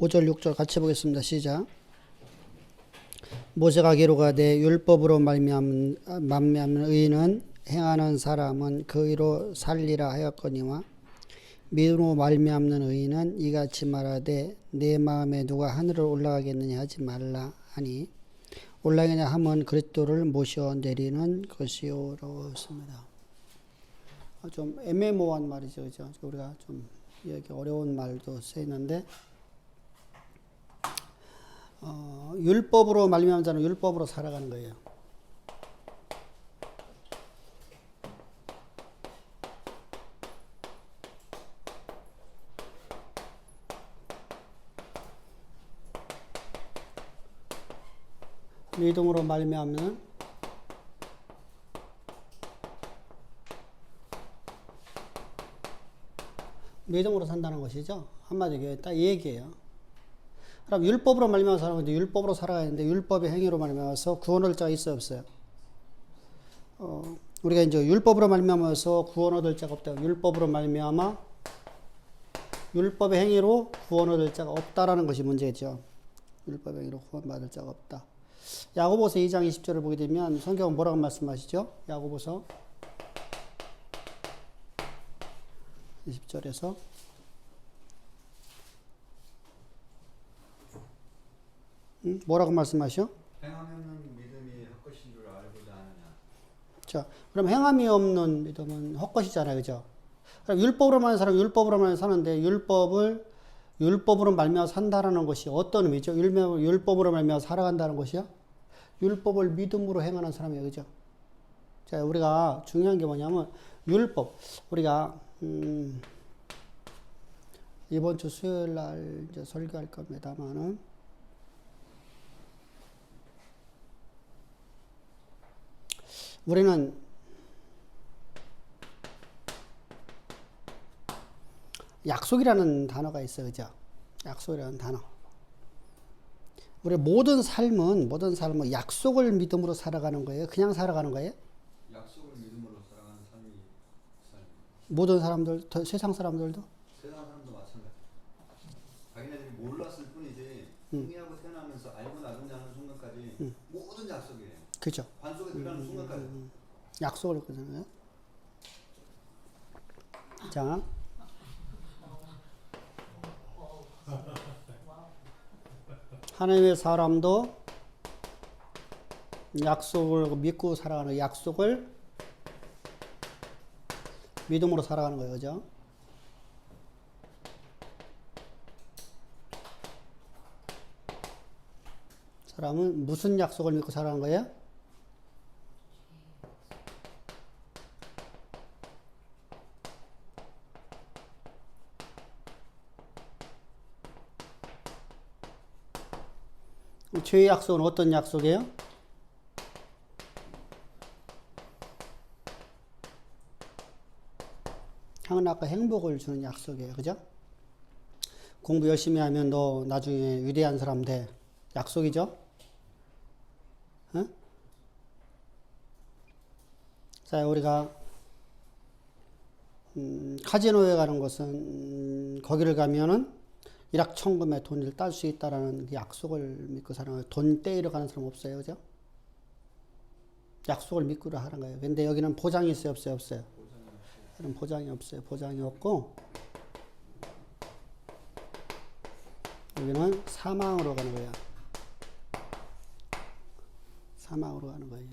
5절 6절 같이 보겠습니다. 시작. 모세가 기록하되 율법으로 말미암는 의인은 행하는 사람은 그 의로 살리라 하였거니와 믿음으로 말미암는 의인은 이같이 말하되 내 마음에 누가 하늘을 올라가겠느냐 하지 말라 하니 올라가냐 하면 그리스도를 모셔 내리는 것이요라고 했습니다. 좀 애매모호한 말이죠, 그죠? 우리가 좀 여기 어려운 말도 써 있는데 율법으로 말미암은 자는 율법으로 살아가는 거예요. 믿음으로 말미암는 믿음으로 산다는 것이죠. 한마디로 딱 이 얘기예요. 그럼 율법으로 말미암아 살아가는데 율법으로 살아가야 하는데 율법의 행위로 말미암아서 구원 얻을 자가 있어요, 없어요? 우리가 이제 율법으로 말미암아서 구원 얻을 자가 없다. 율법으로 말미암아 율법의 행위로 구원 얻을 자가 없다라는 것이 문제죠. 율법의 행위로 구원 받을 자가 없다. 야고보서 2장 20절을 보게 되면 성경은 뭐라고 말씀하시죠? 야고보서 20절에서 뭐라고 말씀하셔? 행함이 없는 믿음이 헛것인 줄 알고자 하느냐. 자, 그럼 행함이 없는 믿음은 헛것이잖아요, 그죠? 그럼 율법으로만 사람 율법으로만 사는데 율법으로 말미암아 산다라는 것이 어떤 의미죠? 율법으로 말미암아 살아간다는 것이요? 율법을 믿음으로 행하는 사람이에요, 그죠? 자, 우리가 중요한 게 뭐냐면 율법. 우리가 이번 주 수요일 날 이제 설교할 겁니다만은 우리는 약속이라는 단어가 있어요, 그죠? 약속이라는 단어. 우리 모든 삶은 약속을 믿음으로 살아가는 거예요. 그냥 살아가는 거예요. 약속을 믿음으로 살아가는 삶이 삶. 모든 사람들, 세상 사람들도. 세상 사람도 마찬가지. 자기네들이 몰랐을 뿐이지 승리하고 태어나면서 알고 나중에 하는 순간까지 모든 약속이에요. 그죠? 관 속에 들어가는 순간까지. 약속을 했거든요. 자. 하나님의 사람도 약속을 믿고 살아가는 약속을 믿음으로 살아가는 거예요. 그죠? 사람은 무슨 약속을 믿고 살아가는 거예요? 죄의 약속은 어떤 약속이에요? 하나님과 행복을 주는 약속이에요. 그죠? 공부 열심히 하면 너 나중에 위대한 사람 돼. 약속이죠? 어? 자, 우리가 카지노에 가는 것은 거기를 가면은 일확천금의 돈을 딸 수 있다라는 그 약속을 믿고 사는 거예요. 돈 떼이러 가는 사람 없어요, 그죠? 약속을 믿고 하는 거예요. 근데 여기는 보장이 있어요, 없어요, 없어요? 여기는 보장이 없어요. 보장이 없고 여기는 사망으로 가는 거예요. 사망으로 가는 거예요.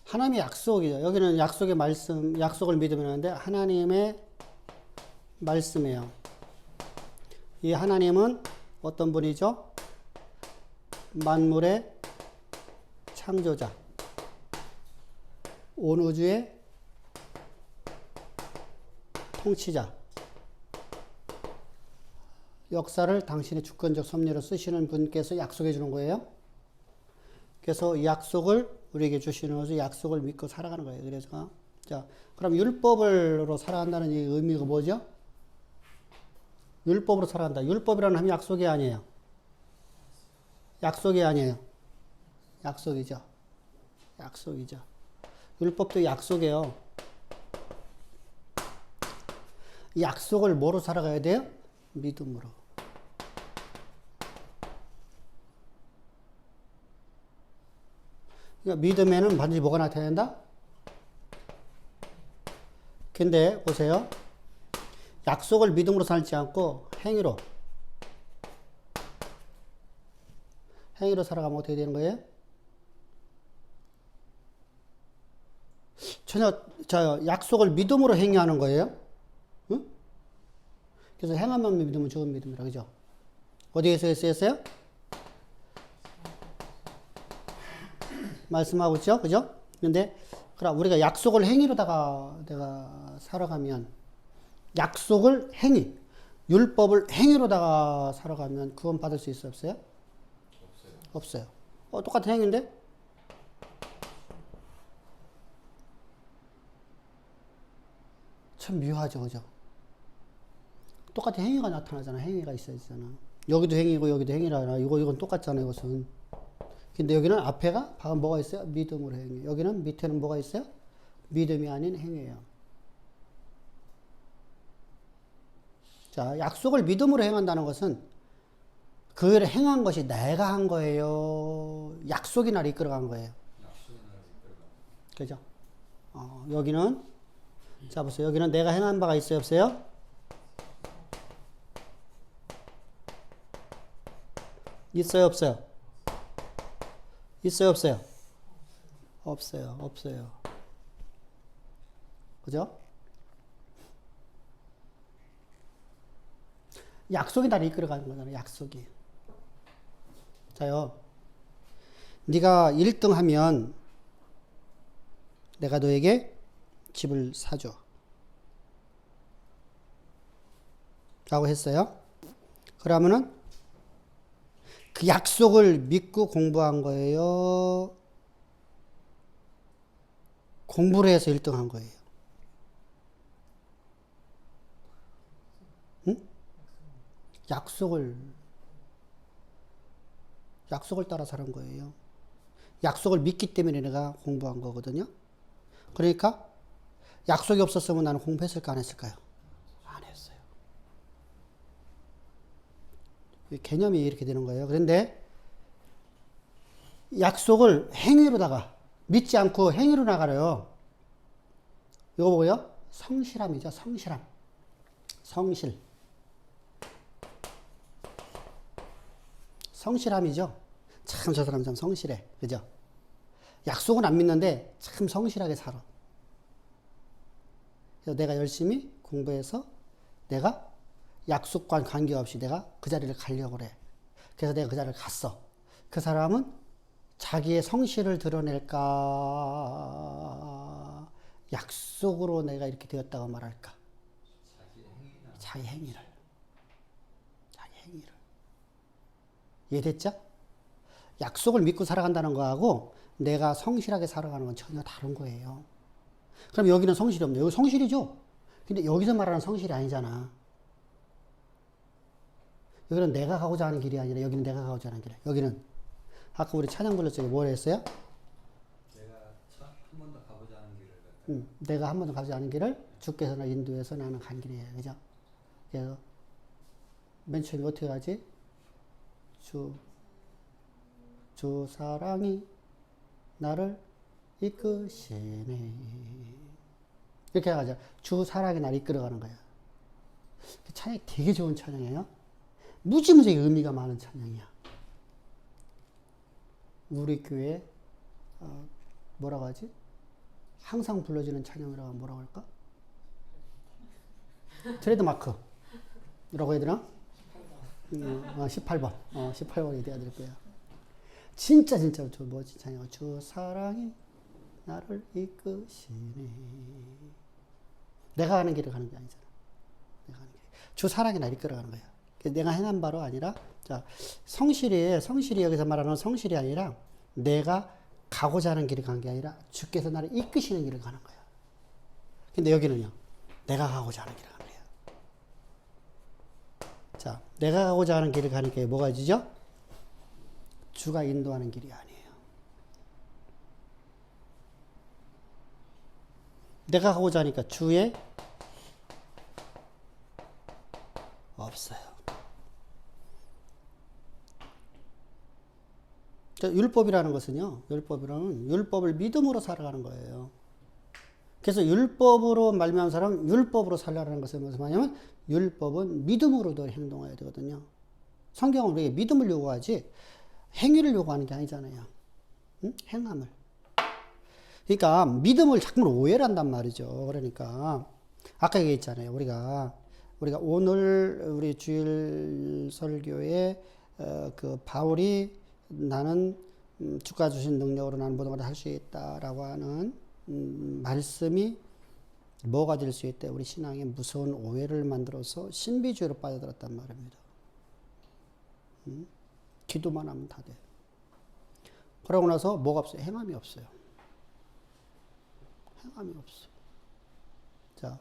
하나님의 약속이죠. 여기는 약속의 말씀, 약속을 믿으면 하는데 하나님의 말씀이에요. 이 하나님은 어떤 분이죠? 만물의 창조자, 온 우주의 통치자, 역사를 당신의 주권적 섭리로 쓰시는 분께서 약속해 주는 거예요. 그래서 이 약속을 우리에게 주시는 것을 약속을 믿고 살아가는 거예요. 그래서 자, 그럼 율법으로 살아간다는 이 의미가 뭐죠? 율법으로 살아간다. 율법이라는 함이 약속이 아니에요. 약속이 아니에요. 약속이죠. 약속이죠. 율법도 약속이에요. 약속을 뭐로 살아가야 돼요? 믿음으로. 그러니까 믿음에는 반드시 뭐가 나타나야 된다? 근데 보세요. 약속을 믿음으로 살지 않고 행위로 살아가면 어떻게 되는 거예요? 전혀 약속을 믿음으로 행위하는 거예요. 응? 그래서 행하면 믿으면 죽은 믿음이라 그죠? 어디에서 쓰였어요? 말씀하고 있죠, 그죠? 근데 그럼 우리가 약속을 행위로다가 내가 살아가면 약속을 행위, 율법을 행위로다가 살아가면 구원 받을 수 있어요, 없어요? 없어요. 똑같은 행위인데? 참 묘하죠, 그죠? 똑같은 행위가 나타나잖아. 행위가 있어야잖아. 여기도 행위고 여기도 행위라. 이건 똑같잖아요, 이것은. 근데 여기는 앞에가 방금 뭐가 있어요? 믿음으로 행위. 여기는 밑에는 뭐가 있어요? 믿음이 아닌 행위예요. 자, 약속을 믿음으로 행한다는 것은 그 일을 행한 것이 내가 한 거예요. 약속이 나를 이끌어간 거예요. 그죠? 여기는 자 보세요. 여기는 내가 행한 바가 있어요, 없어요? 있어요, 없어요? 있어요, 없어요? 없어요, 없어요. 그죠? 약속이 나를 이끌어가는 거잖아요, 약속이. 자요. 네가 1등 하면 내가 너에게 집을 사줘. 라고 했어요. 그러면은 그 약속을 믿고 공부한 거예요. 공부를 해서 1등 한 거예요. 응? 약속을 따라 사는 거예요. 약속을 믿기 때문에 내가 공부한 거거든요. 그러니까 약속이 없었으면 나는 공부했을까 안 했을까요? 안 했어요. 개념이 이렇게 되는 거예요. 그런데 약속을 행위로다가 믿지 않고 행위로 나가려요. 이거 뭐예요? 성실함이죠. 성실함. 성실. 성실함이죠. 참 저 사람 참 성실해. 그죠? 약속은 안 믿는데 참 성실하게 살아. 그래서 내가 열심히 공부해서 내가 약속과 관계없이 내가 그 자리를 가려고 그래. 그래서 내가 그 자리를 갔어. 그 사람은 자기의 성실을 드러낼까? 약속으로 내가 이렇게 되었다고 말할까? 자기 행위를. 이해됐죠? 약속을 믿고 살아간다는 거하고 내가 성실하게 살아가는 건 전혀 다른 거예요. 그럼 여기는 성실이 없네. 여기 성실이죠? 근데 여기서 말하는 성실이 아니잖아. 여기는 내가 가고자 하는 길이 아니라 여기는 내가 가고자 하는 길. 여기는 아까 우리 찬양 불렀죠. 뭘 했어요? 내가 한 번도 가보지 않은 길을 내가 한 번도 가지 않은 길을 주께서 나 인도해서 나는 간 길이에요. 그죠? 그래서 맨 처음에 어떻게 가지? 주 사랑이 나를 이끄시네. 이렇게 하자. 주 사랑이 나를 이끌어가는 거야. 찬양이 되게 좋은 찬양이에요. 무지무지하게 의미가 많은 찬양이야. 우리 교회 뭐라고 하지? 항상 불러지는 찬양이라고 뭐라고 할까? 트레이드마크라고 해야 되나? 18번. 18번이 돼야 될 거야. 진짜 저 뭐지 찬양. 주 사랑이 나를 이끄시네. 내가 가는 길을 가는 게 아니잖아. 내가 가는 길. 주 사랑이 나를 이끌어가는 거야. 내가 행한 바로 아니라, 자, 성실이 여기서 말하는 성실이 아니라 내가 가고자 하는 길을 간 게 아니라 주께서 나를 이끄시는 길을 가는 거야. 근데 여기는요, 내가 가고자 하는 길을 가는 거야. 자, 내가 가고자 하는 길을 가는 게 뭐가 지죠? 주가 인도하는 길이 아니에요. 내가 가고자 하니까 주의 없어요. 율법이라는 것은요, 율법을 믿음으로 살아가는 거예요. 그래서 율법으로 말미암은 사람은 율법으로 살라는 것은 무슨 말이냐면 율법은 믿음으로도 행동해야 되거든요. 성경은 우리에게 믿음을 요구하지 행위를 요구하는 게 아니잖아요. 응? 행함을. 그러니까 믿음을 자꾸 오해를 한단 말이죠. 그러니까 아까 얘기했잖아요. 우리가 오늘 우리 주일 설교에 그 바울이 나는 주가 주신 능력으로 나는 모든 걸 할 수 있다라고 하는 말씀이 뭐가 될 수 있대? 우리 신앙에 무서운 오해를 만들어서 신비주의로 빠져들었단 말입니다. 기도만 하면 다 돼. 그러고 나서 뭐가 없어요? 행함이 없어요. 행함이 없어. 자,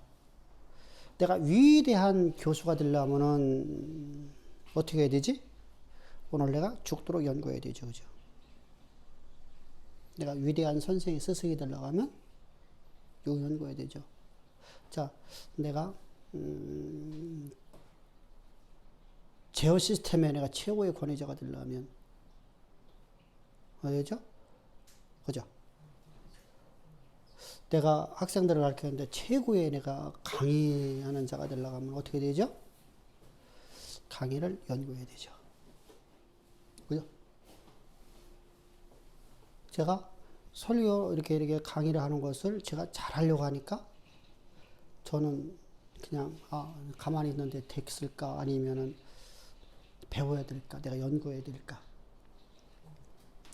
내가 위대한 교수가 되려면은 어떻게 해야 되지? 오늘 내가 죽도록 연구해야 되죠, 그죠? 내가 위대한 선생이 스승이 되려고 하면 이거 연구해야 되죠. 자, 내가 제어 시스템에 내가 최고의 권위자가 되려면 어디죠? 그죠? 내가 학생들을 가르치는데 최고의 내가 강의하는 자가 되려고 하면 어떻게 되죠? 강의를 연구해야 되죠. 그죠? 제가 설교 이렇게 강의를 하는 것을 제가 잘하려고 하니까 저는 그냥 가만히 있는데 됐을까 아니면은 배워야 될까 내가 연구해야 될까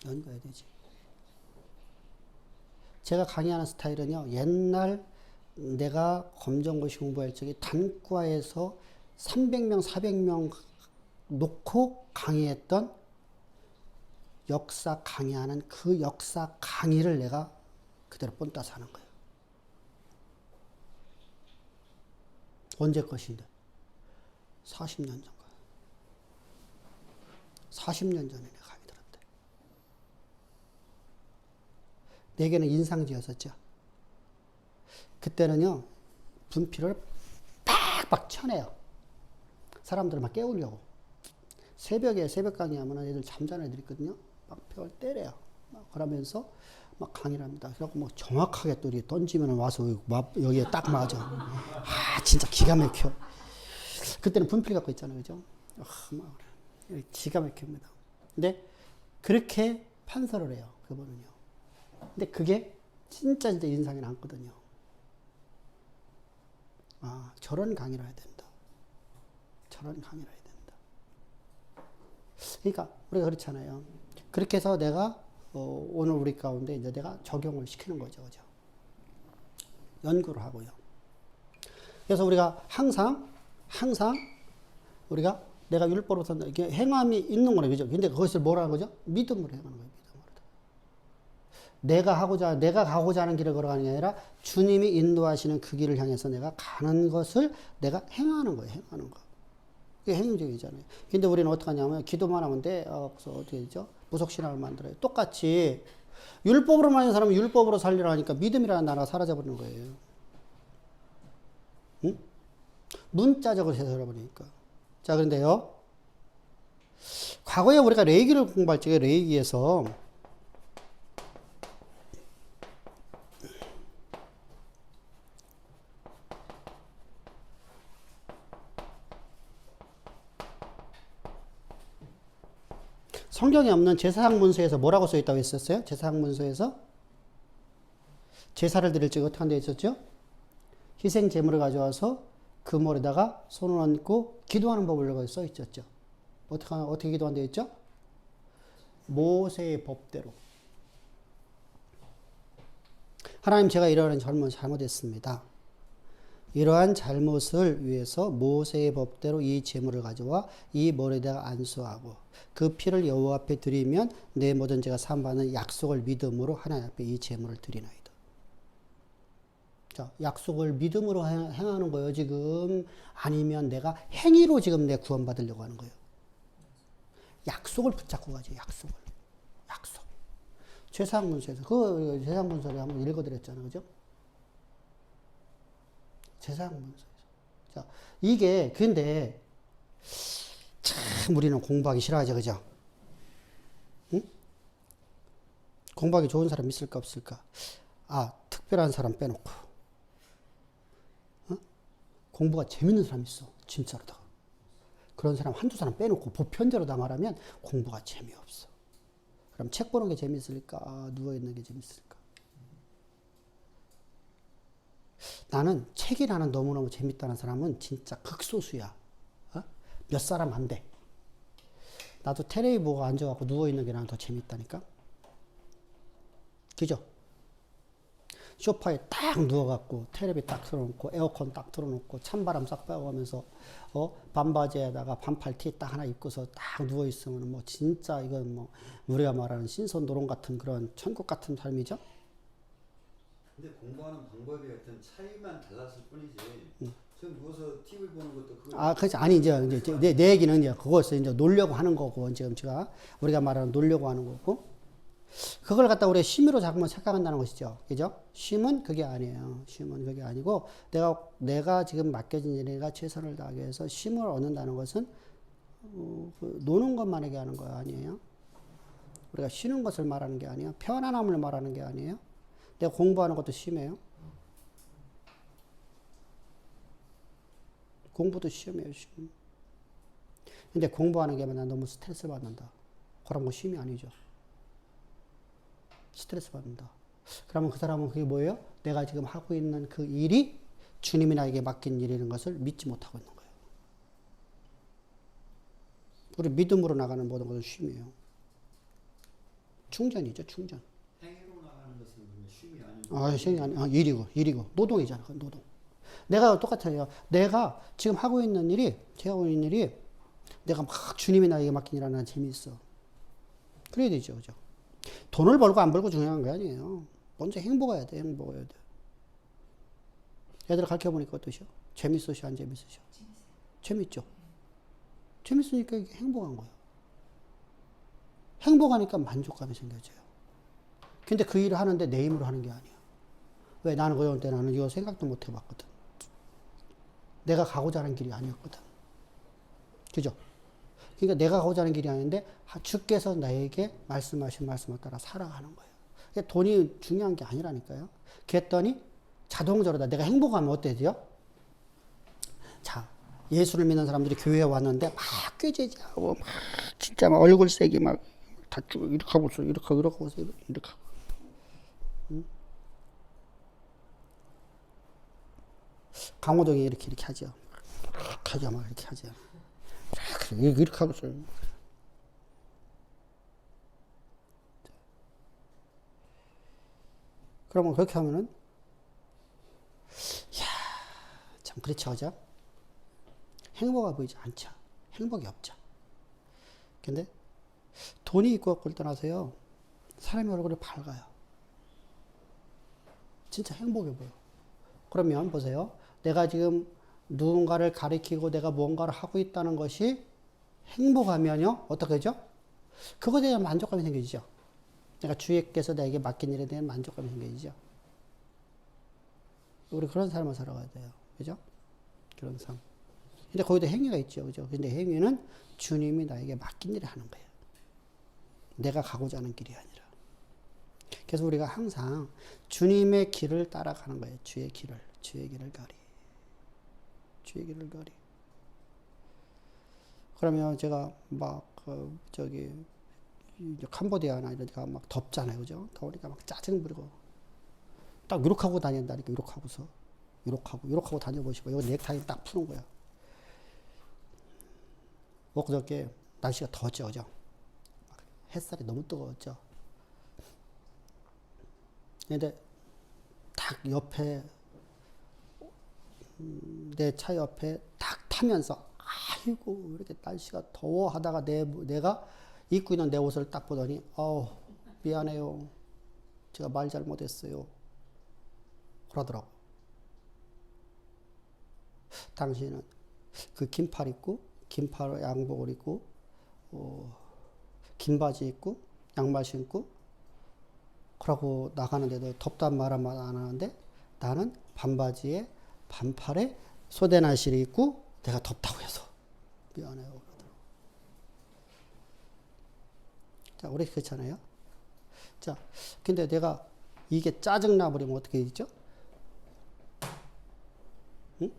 연구해야 되지. 제가 강의하는 스타일은요, 옛날 내가 검정고시 공부할 적에 단과에서 300명, 400명 놓고 강의했던 역사 강의하는 그 역사 강의를 내가 그대로 본따서 하는 거예요. 언제 것인데? 40년 전 거예요. 40년 전에 내가 강의 들었대. 내게는 인상지였었죠. 그때는요, 분필을 팍팍 쳐내요. 사람들을 막 깨우려고. 새벽에 새벽 강의하면 애들 잠자는 애들 있거든요. 막 벽을 때려요. 막 그러면서 막 강의를 합니다. 그래갖고 뭐 정확하게 또 이렇게 던지면 와서 여기에 딱 맞아. 진짜 기가 막혀. 그때는 분필 갖고 있잖아요. 그죠? 막 기가 막힙니다. 근데 그렇게 판서를 해요. 그분은요. 근데 그게 진짜 인상이 남거든요. 저런 강의를 해야 된다. 저런 강의를 해야 된다. 그러니까 우리가 그렇잖아요. 그렇게 해서 내가 오늘 우리 가운데 이제 내가 적용을 시키는 거죠. 그죠? 연구를 하고요. 그래서 우리가 항상 우리가 내가 율법으로 산다. 이게 행함이 있는 거네. 그죠? 근데 그것을 뭐라는 거죠? 믿음으로 행하는 거예요. 내가 가고자 하는 길을 걸어가는 게 아니라 주님이 인도하시는 그 길을 향해서 내가 가는 것을 내가 행하는 거예요. 행하는 거. 그게 행위적이잖아요. 근데 우리는 어떻게 하냐면 기도만 하면 돼. 그래서 어떻게 되죠? 무속신앙을 만들어요. 똑같이 율법으로 만든 사람은 율법으로 살리라 하니까 믿음이라는 단어가 사라져버리는 거예요. 응? 문자적으로 해석해버리니까. 자, 그런데요. 과거에 우리가 레이기를 공부할 적에 레이기에서 성경에 없는 제사장 문서에서 뭐라고 써 있다고 했었어요? 제사장 문서에서 제사를 드릴 적에 어떻게 한데 있었죠? 희생 제물을 가져와서 그 몰에다가 손을 얹고 기도하는 법을 써 있었죠. 어떻게 기도한데 있죠? 모세의 법대로. 하나님, 제가 이러한 잘못했습니다. 이러한 잘못을 위해서 모세의 법대로 이 제물을 가져와 이 몰에다가 안수하고 그 피를 여호와 앞에 드리면 내 모든 죄가 사함받는 약속을 믿음으로 하나님 앞에 이 제물을 드리나이다. 자, 약속을 믿음으로 행하는 거예요, 지금. 아니면 내가 행위로 지금 내 구원받으려고 하는 거예요. 약속을 붙잡고 가지, 약속. 제사장문서에서 그 제사장문서를 한번 읽어드렸잖아요, 그죠? 제사장문서에서. 자, 이게 근데 참 우리는 공부하기 싫어하죠, 그죠? 응? 공부하기 좋은 사람 있을까 없을까? 아, 특별한 사람 빼놓고. 어? 공부가 재밌는 사람 있어. 진짜로 다. 그런 사람 한두 사람 빼놓고 보편대로 다 말하면 공부가 재미없어. 그럼 책 보는 게 재밌을까? 누워있는 게 재밌을까? 나는 책이라는 너무너무 재밌다는 사람은 진짜 극소수야. 어? 몇 사람 안 돼. 나도 테레비 보고 앉아갖고 누워있는 게 나는 더 재밌다니까? 그죠? 소파에 딱 누워갖고 테레비 딱 틀어놓고 에어컨 딱 틀어놓고 찬바람 싹 빼가면서 반바지에다가 반팔 티 딱 하나 입고서 딱 누워있으면 뭐 진짜 이건 뭐 우리가 말하는 신선노론 같은 그런 천국 같은 삶이죠? 근데 공부하는 방법이 하여튼 차이만 달랐을 뿐이지. 지금 누워서 TV 보는 것도 그거. 아, 그렇지. 아니, 이제 내 얘기는 이제 그것을 이제 놀려고 하는 거고, 지금 우리가 말하는 놀려고 하는 거고, 그걸 갖다 우리가 취미로 자꾸만 생각한다는 것이죠. 그죠? 쉼은 그게 아니에요. 쉼은 그게 아니고, 내가 지금 맡겨진 일에가 최선을 다하기 위해서 쉼을 얻는다는 것은, 노는 것만 얘기하는 거 아니에요? 우리가 쉬는 것을 말하는 게 아니에요. 편안함을 말하는 게 아니에요. 내가 공부하는 것도 쉼이에요. 공부도 시험이에요, 시험. 근데 공부하는 게 난 너무 스트레스를 받는다. 그런 거 쉼이 아니죠. 스트레스 받는다. 그러면 그 사람은 그게 뭐예요? 내가 지금 하고 있는 그 일이 주님이 나에게 맡긴 일이라는 것을 믿지 못하고 있는 거예요. 우리 믿음으로 나가는 모든 것은 쉼이에요. 충전이죠, 충전. 행위로 나가는 것은 쉼이 아니고. 일이고. 노동이잖아, 그건 노동. 내가 똑같아요. 내가 지금 하고 있는 일이, 내가 막 주님이 나에게 맡긴 일하는 재미있어. 그래야 되죠, 그죠? 돈을 벌고 안 벌고 중요한 게 아니에요. 먼저 행복해야 돼, 행복해야 돼. 애들 가르쳐 보니까 어떠셔? 재밌으셔, 안 재밌으셔? 재밌죠? 재밌으니까 이게 행복한 거예요. 행복하니까 만족감이 생겨져요. 근데 그 일을 하는데 내 힘으로 하는 게 아니야. 왜? 나는 어려울 때 나는 이거 생각도 못 해봤거든. 내가 가고자 하는 길이 아니었거든. 그죠? 그러니까 내가 가고자 하는 길이 아닌데 주께서 나에게 말씀하신 말씀을 따라 살아가는 거예요. 그러니까 돈이 중요한 게 아니라니까요. 그랬더니 자동적으로 내가 행복하면 어때야 돼요? 자, 예수를 믿는 사람들이 교회에 왔는데 막 꾀죄죄하고 막 진짜 막 얼굴색이 막 다 쭉 이렇게 하고 있어. 이렇게 하고 있어. 이렇게 하고. 응? 강호동이 이렇게 하죠. 막 이렇게 하죠. 이렇게 하고 있어요. 그러면 그렇게 하면은, 이야, 참, 그렇죠, 그죠? 행복해 보이지 않죠. 행복이 없죠. 근데, 돈이 있고 없고를 떠나서요, 사람의 얼굴이 밝아요. 진짜 행복해 보여. 그러면 보세요. 내가 지금 누군가를 가리키고 내가 무언가를 하고 있다는 것이 행복하면요, 어떻게 되죠? 그거에 대한 만족감이 생기죠. 내가 주님께서 나에게 맡긴 일에 대한 만족감이 생기죠. 우리 그런 삶을 살아가야 돼요. 그죠? 그런 삶. 근데 거기도 행위가 있죠. 그죠? 근데 행위는 주님이 나에게 맡긴 일을 하는 거예요. 내가 가고자 하는 길이 아니라. 그래서 우리가 항상 주님의 길을 따라가는 거예요. 주의 길을 가리. 주의 길을 가리. 그러면 제가 막, 캄보디아나 이런 데가 막 덥잖아요. 그죠? 더우니까 막 짜증 부리고. 딱 이렇게 하고 다닌다니까, 이렇게 하고서. 이렇게 하고 다녀보시고. 여기 넥타이 딱 푸는 거야. 엊그저께 날씨가 더웠죠. 그죠? 햇살이 너무 뜨거웠죠. 근데 딱 옆에, 내 차 옆에 딱 타면서, 아이고, 이렇게 날씨가 더워 하다가 내가 입고 있는 내 옷을 딱 보더니, 미안해요. 제가 말 잘못했어요. 그러더라고. 당신은 그 긴팔 입고, 긴팔 양복을 입고, 긴 바지 입고, 양말 신고, 그러고 나가는데도 덥단 말 안 하는데 나는 반바지에 반팔에 소대나시를 입고 내가 덥다고 해서 미안해요. 그러더라고. 자, 우리 그렇잖아요. 자, 근데 내가 이게 짜증나 버리면 어떻게 되죠? 응?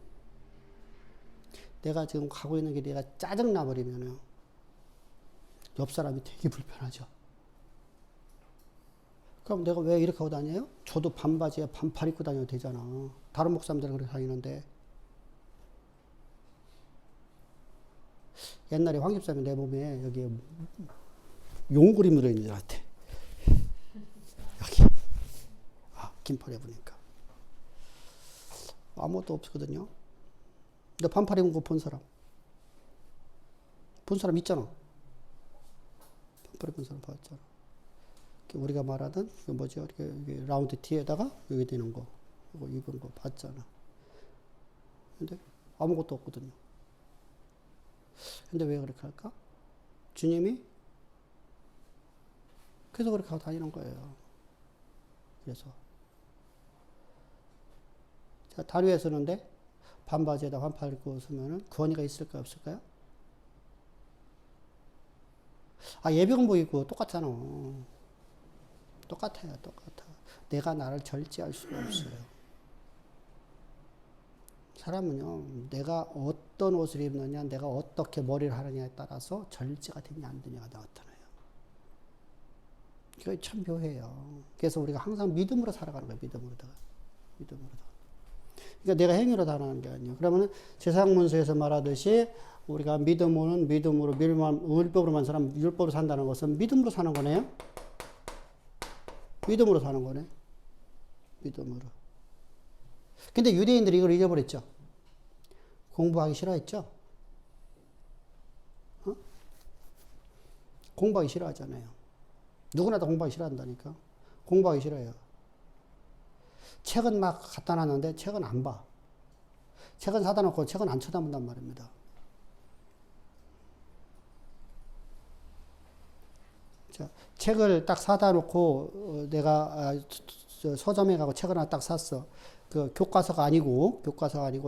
내가 지금 가고 있는 게 내가 짜증나 버리면은 옆 사람이 되게 불편하죠. 그럼 내가 왜 이렇게 하고 다녀요? 저도 반바지에 반팔 입고 다녀도 되잖아. 다른 목사님들은 그렇게 다니는데. 옛날에 황 집사님이 내 몸에 여기 용 그림 그려 있는 줄 알았대. 여기. 아, 긴팔 입으니까. 아무것도 없거든요. 근데 반팔 입은 거 본 사람. 본 사람 있잖아. 반팔 입은 사람 봤잖아. 우리가 말하던 그 뭐죠? 이렇게 라운드 티에다가 여기 되는 거, 이거 입은 거 봤잖아. 근데 아무것도 없거든요. 근데 왜 그렇게 할까? 주님이 그래서 그렇게 하고 다니는 거예요. 그래서 자, 다리에 서는데 반바지에다 반팔 입고 서면은 권위가 있을까요, 없을까요? 아, 예비군복 입고 똑같잖아. 똑같아요, 똑같아. 내가 나를 절제할 수가 없어요. 사람은요, 내가 어떤 옷을 입느냐, 내가 어떻게 머리를 하느냐에 따라서 절제가 되냐 안 되냐가 나타나요. 이거 참 묘해요. 그래서 우리가 항상 믿음으로 살아가는 거예요. 믿음으로다가. 그러니까 내가 행위로 다하는 게 아니에요. 그러면 제사장문서에서 말하듯이 우리가 믿음으로 율법으로만 사람 율법으로 산다는 것은 믿음으로 사는 거네요. 믿음으로 사는 거네. 믿음으로. 근데 유대인들이 이걸 잊어버렸죠. 공부하기 싫어했죠. 어? 공부하기 싫어하잖아요. 누구나 다 공부하기 싫어한다니까. 공부하기 싫어해요. 책은 막 갖다 놨는데 책은 안 봐. 책은 사다 놓고 책은 안 쳐다본단 말입니다. 자, 책을 딱 사다 놓고 내가 서점에 가고 책을 하나 딱 샀어. 그 교과서가 아니고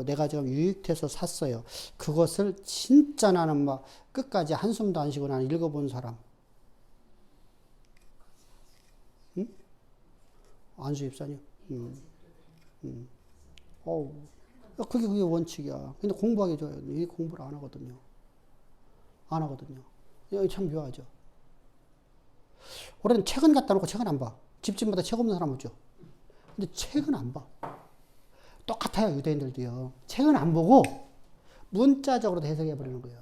내가 지금 유익해서 샀어요. 그것을 진짜 나는 막 끝까지 한숨도 안 쉬고 나는 읽어본 사람. 응? 안수 입사님. 그게 원칙이야. 근데 공부하기 좋아요. 이 공부를 안 하거든요. 여기 참 묘하죠. 우리는 책은 갖다 놓고 책은 안 봐. 집집마다 책 없는 사람 없죠. 근데 책은 안 봐. 똑같아요, 유대인들도요. 책은 안 보고 문자적으로 해석해 버리는 거예요.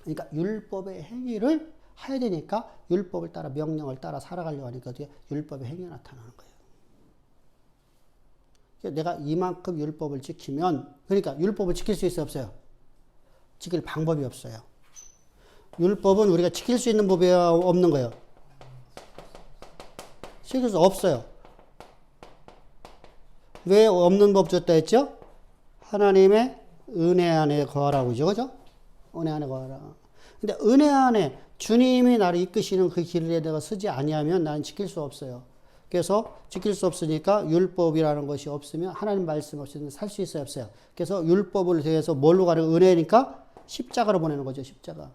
그러니까 율법의 행위를 해야 되니까 율법을 따라 명령을 따라 살아가려고 하니까 율법의 행위가 나타나는 거예요. 내가 이만큼 율법을 지키면, 그러니까 율법을 지킬 수 있어요, 없어요? 지킬 방법이 없어요. 율법은 우리가 지킬 수 있는 법이 없는 거예요. 지킬 수 없어요. 왜 없는 법 줬다 했죠? 하나님의 은혜 안에 거하라고 그죠? 은혜 안에 거하라. 근데 은혜 안에 주님이 나를 이끄시는 그 길에 내가 서지 아니하면 나는 지킬 수 없어요. 그래서 지킬 수 없으니까 율법이라는 것이 없으면 하나님 말씀 없이는 살 수 있어요, 없어요? 그래서 율법을 대해서 뭘로 가는 은혜니까 십자가로 보내는 거죠, 십자가.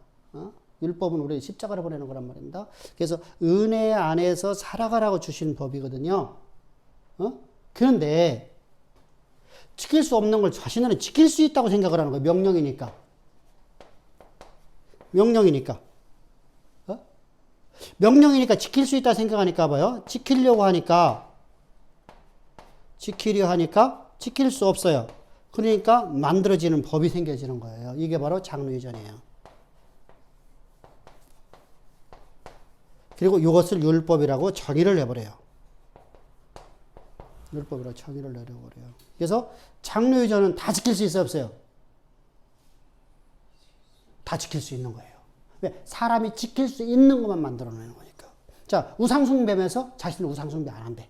율법은 우리 십자가로 보내는 거란 말입니다. 그래서 은혜 안에서 살아가라고 주신 법이거든요. 그런데 지킬 수 없는 걸 자신은 지킬 수 있다고 생각을 하는 거예요. 명령이니까. 명령이니까 지킬 수 있다 생각하니까 봐요. 지키려 하니까 지킬 수 없어요. 그러니까 만들어지는 법이 생겨지는 거예요. 이게 바로 장로유전이에요. 그리고 이것을 율법이라고 정의를 해버려요. 율법이라고 정의를 내려버려요. 그래서 장로유전은 다 지킬 수 있어요, 없어요? 다 지킬 수 있는 거예요. 왜? 사람이 지킬 수 있는 것만 만들어내는 거니까. 자, 우상숭배면서 자신은 우상숭배 안 한대.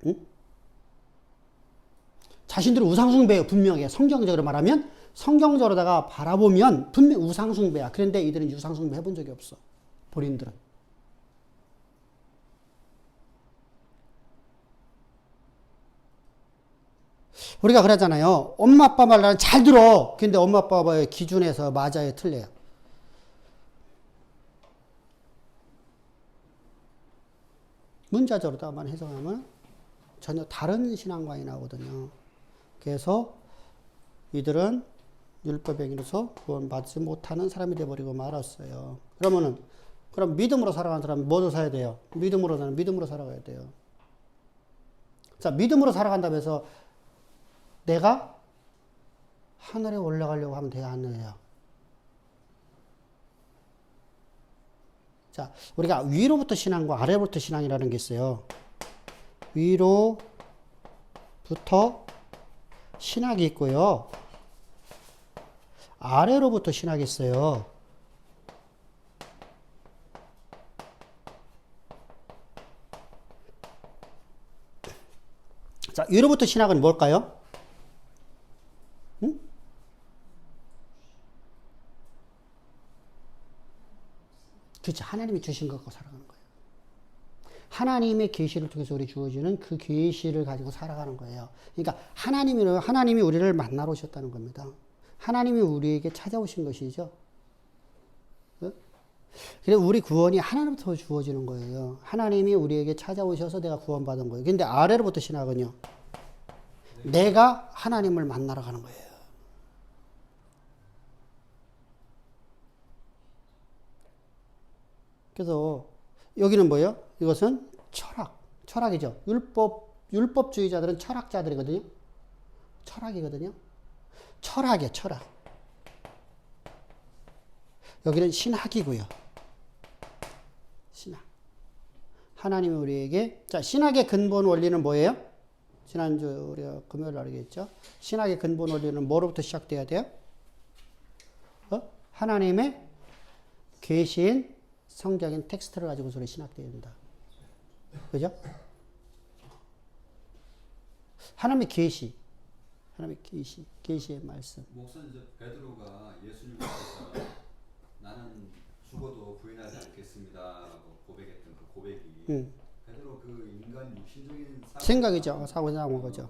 응? 자신들은 우상숭배예요, 분명히. 성경적으로 말하면, 성경적으로다가 바라보면 분명 우상숭배야. 그런데 이들은 우상숭배 해본 적이 없어. 본인들은. 우리가 그러잖아요. 엄마 아빠 말 나는 잘 들어. 근데 엄마 아빠의 기준에서 맞아요, 틀려요? 문자적으로만 해석하면 전혀 다른 신앙관이 나오거든요. 그래서 이들은 율법행위로서 구원받지 못하는 사람이 되어버리고 말았어요. 그럼 믿음으로 살아가는 사람은 뭐로 살아야 돼요? 믿음으로 살아가야 돼요. 자, 믿음으로 살아간다고 해서 내가 하늘에 올라가려고 하면 돼야 안 돼요? 자, 우리가 위로부터 신앙과 아래로부터 신앙이라는 게 있어요. 위로부터 신학이 있고요. 아래로부터 신학이 있어요. 자, 위로부터 신학은 뭘까요? 응? 그렇죠. 하나님이 주신 것 갖고 살아가는 거예요. 하나님의 계시를 통해서 우리 주어지는 그 계시를 가지고 살아가는 거예요. 그러니까 하나님이 우리를 만나러 오셨다는 겁니다. 하나님이 우리에게 찾아오신 것이죠. 그래서 우리 구원이 하나님부터 주어지는 거예요. 하나님이 우리에게 찾아오셔서 내가 구원받은 거예요. 근데 아래로부터 신학은요. 내가 하나님을 만나러 가는 거예요. 그래서 여기는 뭐예요? 이것은 철학이죠. 율법주의자들은 철학자들이거든요. 철학이거든요. 철학이에요, 철학. 여기는 신학이고요. 신학. 하나님이 우리에게, 자, 신학의 근본 원리는 뭐예요? 지난주 우리가 금요일 날 알겠죠? 신학의 근본 원리는 뭐로부터 시작돼야 돼요? 하나님의 계시인 성경인 텍스트를 가지고 소리 신학돼야 된다. 그죠? 하나님의 계시의 말씀. 목사님, 베드로가 예수님께서 나는 죽어도 부인하지 않겠습니다라고 고백했던 그 고백이 베드로 그 인간 육신적인 생각이죠. 사고 나온 거죠.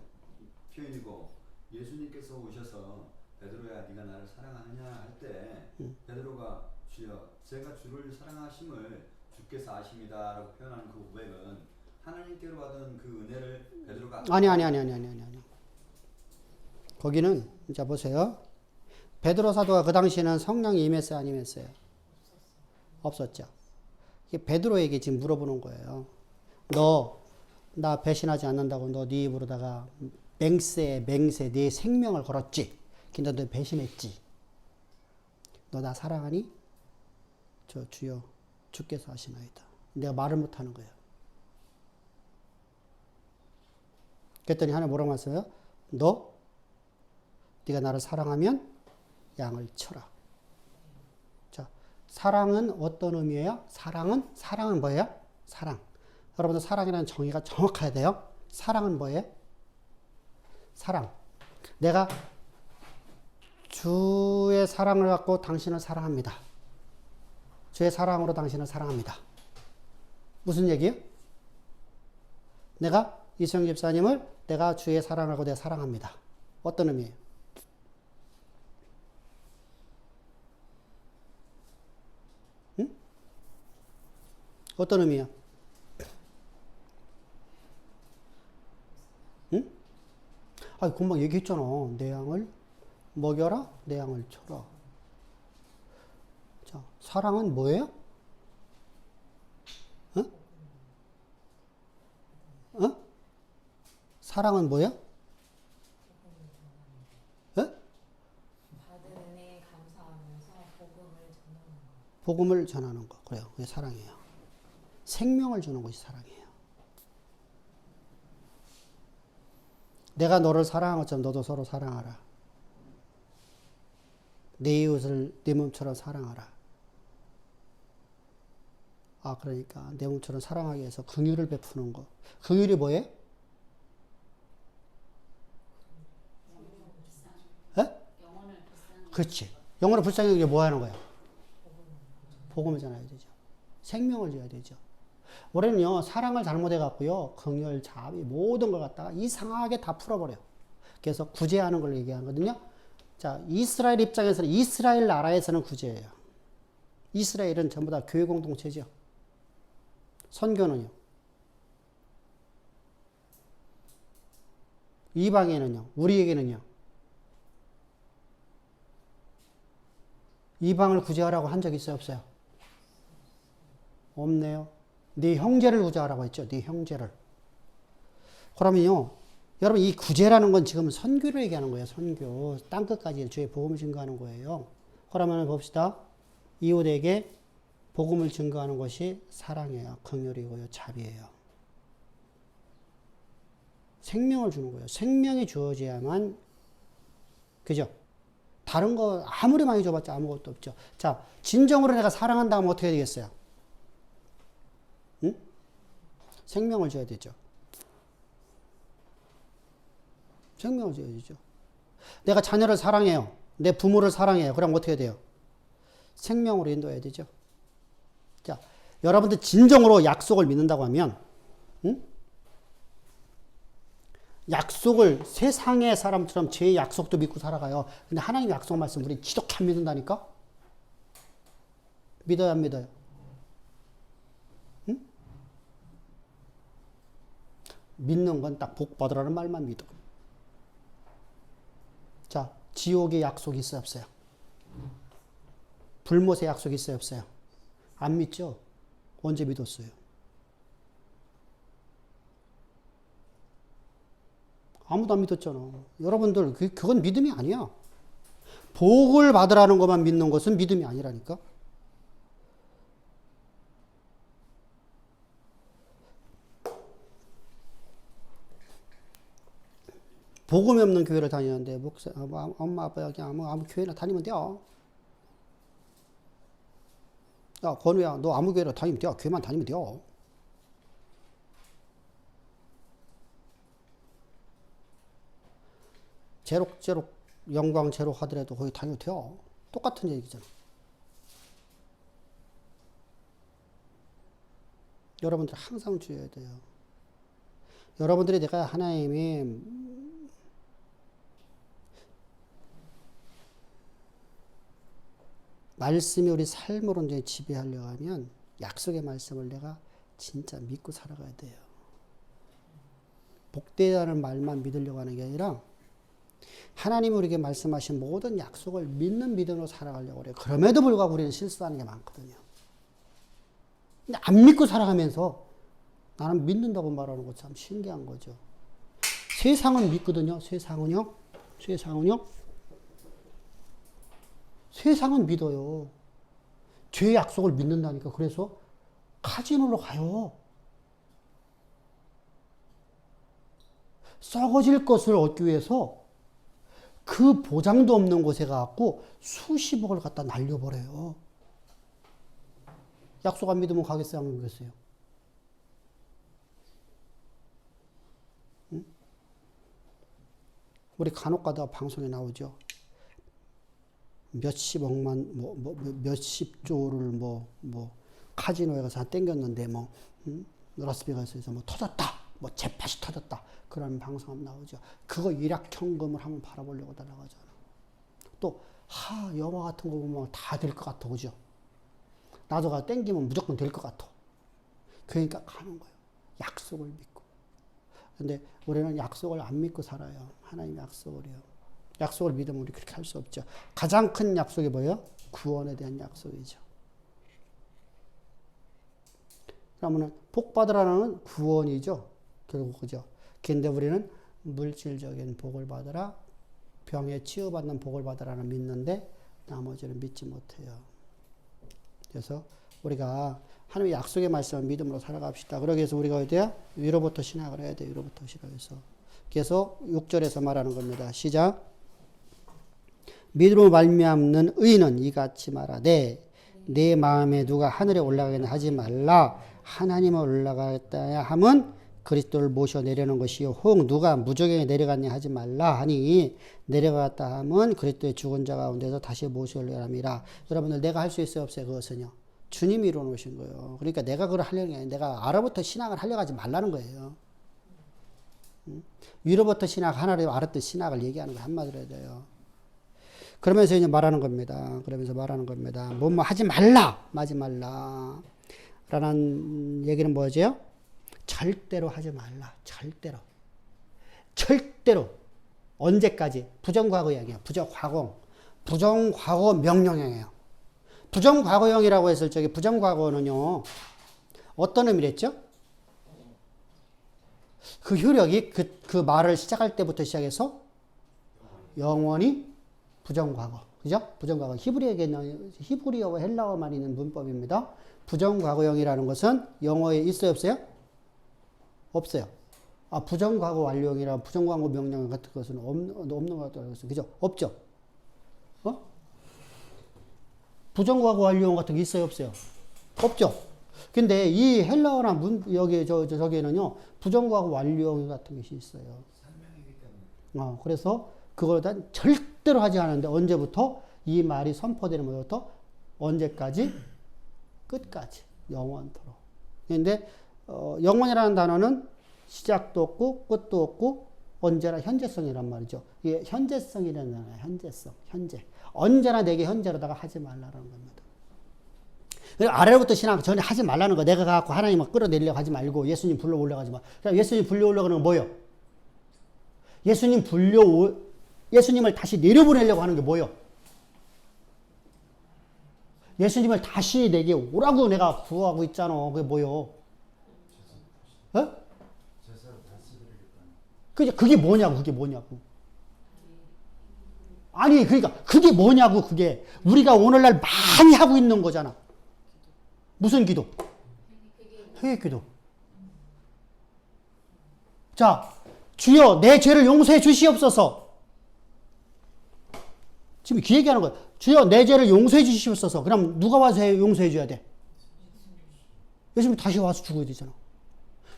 표현이고 예수님께서 오셔서 베드로야 네가 나를 사랑하느냐 할 때 베드로가 주여 제가 주를 사랑하심을 주께서 아십니다라고 표현하는 그 고백은 하나님께로 받은 그 은혜를 베드로가 아니. 거기는 자 보세요. 베드로 사도가 그 당시에는 성령이 임했어요, 안 임했어요? 없었죠. 이게 베드로에게 지금 물어보는 거예요. 너 나 배신하지 않는다고 너 네 입으로다가 맹세 네 생명을 걸었지. 근데 너 배신했지. 너 나 사랑하니? 저 주여 주께서 하시나이다. 내가 말을 못하는 거예요. 그랬더니 하나 뭐라고 했어요? 네가 나를 사랑하면 양을 쳐라. 자, 사랑은 어떤 의미예요? 사랑은 뭐예요? 사랑. 여러분들 사랑이라는 정의가 정확해야 돼요. 사랑은 뭐예요? 사랑. 내가 주의 사랑을 갖고 당신을 사랑합니다. 주의 사랑으로 당신을 사랑합니다. 무슨 얘기예요? 내가 이수영 집사님을 내가 주의 사랑을 갖고 내가 사랑합니다. 어떤 의미예요? 응? 어떤 의미야? 응? 아, 금방 얘기했잖아. 내 양을 먹여라, 내 양을 쳐라. 자, 사랑은 뭐예요? 사랑은 뭐예요? 받은 은혜에 감사하면서 복음을 전하는 거. 그래요. 그게 사랑이에요. 생명을 주는 것이 사랑이에요. 내가 너를 사랑한 것처럼 너도 서로 사랑하라. 내 이웃을 내 몸처럼 사랑하라. 아, 그러니까 내 몸처럼 사랑하기 위해서 긍휼을 베푸는 거. 긍휼이 뭐예요? 그렇지. 영혼을 불쌍히 여기게 뭐 하는 거야? 복음을 전해야 되죠. 생명을 줘야 되죠. 올해는요, 사랑을 잘못해갖고요, 긍휼, 자비, 모든 걸 갖다가 이상하게 다 풀어버려요. 그래서 구제하는 걸 얘기하거든요. 자, 이스라엘 입장에서는, 이스라엘 나라에서는 구제예요. 이스라엘은 전부 다 교회 공동체죠. 선교는요. 이방에는요. 우리에게는요. 이방을 구제하라고 한 적 있어요? 없어요? 없네요. 네 형제를 구제하라고 했죠. 네 형제를. 그러면요. 여러분 이 구제라는 건 지금 선교를 얘기하는 거예요. 선교. 땅끝까지 주의 복음을 증거하는 거예요. 그러면 봅시다. 이웃에게 복음을 증거하는 것이 사랑이에요. 긍휼이고요. 자비예요. 생명을 주는 거예요. 생명이 주어져야만, 그죠? 다른 거 아무리 많이 줘봤자 아무것도 없죠. 자, 진정으로 내가 사랑한다 하면 어떻게 되겠어요? 응? 생명을 줘야 되죠. 생명을 줘야 되죠. 내가 자녀를 사랑해요. 내 부모를 사랑해요. 그럼 어떻게 돼요? 생명으로 인도해야 되죠. 자, 여러분들 진정으로 약속을 믿는다고 하면, 응? 약속을 세상의 사람처럼 제 약속도 믿고 살아가요. 근데 하나님 약속 말씀 우리 지독히 안 믿는다니까? 믿어요, 안 믿어요? 응? 믿는 건 딱 복 받으라는 말만 믿어. 자, 지옥의 약속이 있어요, 없어요? 불못의 약속이 있어요, 없어요? 안 믿죠? 언제 믿었어요? 아무도 안 믿었잖아. 여러분들, 그건 믿음이 아니야. 복을 받으라는 것만 믿는 것은 믿음이 아니라니까. 복음이 없는 교회를 다니는데, 목사, 엄마, 아빠 여기 아무 교회나 다니면 돼요. 야, 건우야, 너 아무 교회나 다니면 돼요. 교회만 다니면 돼요. 제록 영광 제록 하더라도 거기 다녀도 돼요. 똑같은 얘기잖아. 여러분들 항상 주의해야 돼요. 여러분들이 내가 하나님이 말씀이 우리 삶을 온전히 지배하려고 하면 약속의 말씀을 내가 진짜 믿고 살아가야 돼요. 복되다는 말만 믿으려고 하는 게 아니라 하나님이 우리에게 말씀하신 모든 약속을 믿는 믿음으로 살아가려고 그래요. 그럼에도 불구하고 우리는 실수하는 게 많거든요. 근데 안 믿고 살아가면서 나는 믿는다고 말하는 거 참 신기한 거죠. 세상은 믿거든요. 세상은요. 세상은 믿어요. 죄의 약속을 믿는다니까. 그래서 카지노로 가요. 썩어질 것을 얻기 위해서 그 보장도 없는 곳에 가갖고 수십억을 갖다 날려버려요. 약속 안 믿으면 가겠어요, 안 가겠어요? 응? 우리 간혹 가다가 방송에 나오죠. 몇십억만, 몇십조를 카지노에 가서 땡겼는데, 라스베가스에서 터졌다. 재팟이 터졌다. 그런 방송 한번 나오죠. 그거 일확현금을 한번 바라보려고 달라가잖아. 또, 영화 같은 거 보면 다 될 것 같아. 그죠? 나도 가 땡기면 무조건 될 것 같아. 그러니까 가는 거예요. 약속을 믿고. 근데 우리는 약속을 안 믿고 살아요. 하나님 약속을요. 약속을 믿으면 우리 그렇게 할 수 없죠. 가장 큰 약속이 뭐예요? 구원에 대한 약속이죠. 그러면은 복 받으라는 구원이죠. 결국 그죠. 근데 우리는 물질적인 복을 받으라, 병에 치유받는 복을 받으라는 믿는데 나머지는 믿지 못해요. 그래서 우리가 하나님의 약속의 말씀을 믿음으로 살아갑시다. 그러기 위해서 우리가 어디야? 위로부터 신학을 해야 돼. 위로부터 시작해서. 그래서 6절에서 말하는 겁니다. 시작. 믿음으로 말미암는 의인은 이같이 말하되 내 마음에 누가 하늘에 올라가겠나 하지 말라. 하나님을 올라가겠다 함은 그리스도를 모셔 내려는 것이요. 혹 누가 무저갱에 내려갔냐 하지 말라 하니 내려갔다 함은 그리스도의 죽은 자 가운데서 다시 모셔 내려함이라. 여러분들 내가 할 수 있어요, 없어요? 그것은요. 주님이 이루어놓으신 거예요. 그러니까 내가 그걸 하려는 게 아니라 내가 아래부터 신학을 하려고 하지 말라는 거예요. 위로부터 신학, 하나님 아래부터 신학을 얘기하는 거 한마디로 해야 돼요. 그러면서 이제 말하는 겁니다. 뭐뭐 하지 말라. 하지 말라. 라는 얘기는 뭐죠? 절대로 하지 말라. 절대로 절대로 언제까지? 부정과거형이에요. 부정과거 명령형이에요. 부정과거형이라고 했을 적에 부정과거는요. 어떤 의미랬죠? 그 효력이 그 말을 시작할 때부터 시작해서 영원히 부정과거. 그죠? 부정과거. 히브리어와 헬라어만 있는 문법입니다. 부정과거형이라는 것은 영어에 있어요, 없어요? 없어요. 부정과거 완료형이라 부정과거 명령 같은 것은 없는 것 같다고 했어요. 그죠? 없죠? 부정과거 완료형 같은 게 있어요, 없어요? 없죠? 근데 이 헬라어나 저기에는요, 부정과거 완료형 같은 것이 있어요. 그래서 그걸 다 절대로 하지 않는데 언제부터 이 말이 선포되는 것부터 언제까지? 끝까지. 영원토록. 근데 영원이라는 단어는 시작도 없고 끝도 없고 언제나 현재성이란 말이죠. 이게 현재성이라는 단어예요. 현재성. 현재. 언제나 내게 현재로다가 하지 말라는 겁니다. 그리고 아래로부터 신앙 전혀 하지 말라는 거. 내가 갖고 하나님을 끌어내리려고 하지 말고 예수님 불러오려고 하지 마. 예수님 불러오려고 하는 건 뭐예요? 예수님을 다시 내려보내려고 하는 게 뭐예요? 예수님을 다시 내게 오라고 내가 구하고 있잖아. 그게 뭐예요? 그게 뭐냐고, 그게 뭐냐고. 아니, 그러니까, 그게 뭐냐고, 그게. 우리가 오늘날 많이 하고 있는 거잖아. 무슨 기도? 회개 기도. 자, 주여, 내 죄를 용서해 주시옵소서. 지금 그 얘기하는 거예요. 주여, 내 죄를 용서해 주시옵소서. 그럼 누가 와서 용서해 줘야 돼? 예수님 다시 와서 죽어야 되잖아.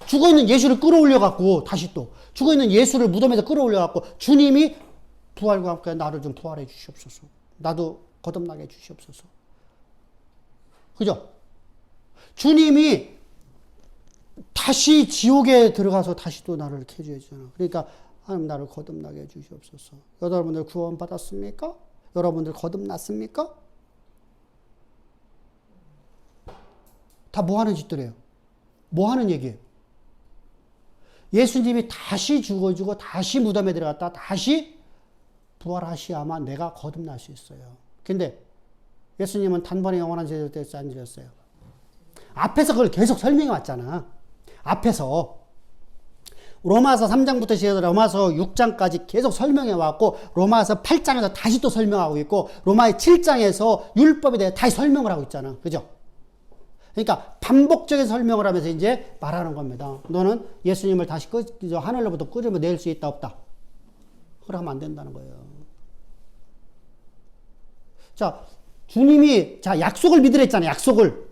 죽어있는 예수를 끌어올려갖고, 다시 또, 죽어있는 예수를 무덤에서 끌어올려갖고, 주님이 부활과 함께 나를 좀 부활해 주시옵소서. 나도 거듭나게 해 주시옵소서. 그죠? 주님이 다시 지옥에 들어가서 다시 또 나를 이렇게 해줘야 되잖아. 그러니까, 하나님 나를 거듭나게 해 주시옵소서. 여러분들 구원 받았습니까? 여러분들 거듭났습니까? 다 뭐 하는 짓들이에요? 뭐 하는 얘기예요? 예수님이 다시 죽어주고 다시 무덤에 들어갔다 다시 부활하셔야만 내가 거듭날 수 있어요. 근데 예수님은 단번에 영원한 죄를 떼지 않으셨어요. 앞에서 그걸 계속 설명해 왔잖아. 앞에서 로마서 3장부터 시작해서 로마서 6장까지 계속 설명해 왔고 로마서 8장에서 다시 또 설명하고 있고 로마의 7장에서 율법에 대해 다시 설명을 하고 있잖아. 그죠? 그러니까 반복적인 설명을 하면서 이제 말하는 겁니다. 너는 예수님을 다시 하늘로부터 끌어낼 수 있다 없다? 그러면 안 된다는 거예요. 자, 주님이 약속을 믿으랬잖아요. 약속을.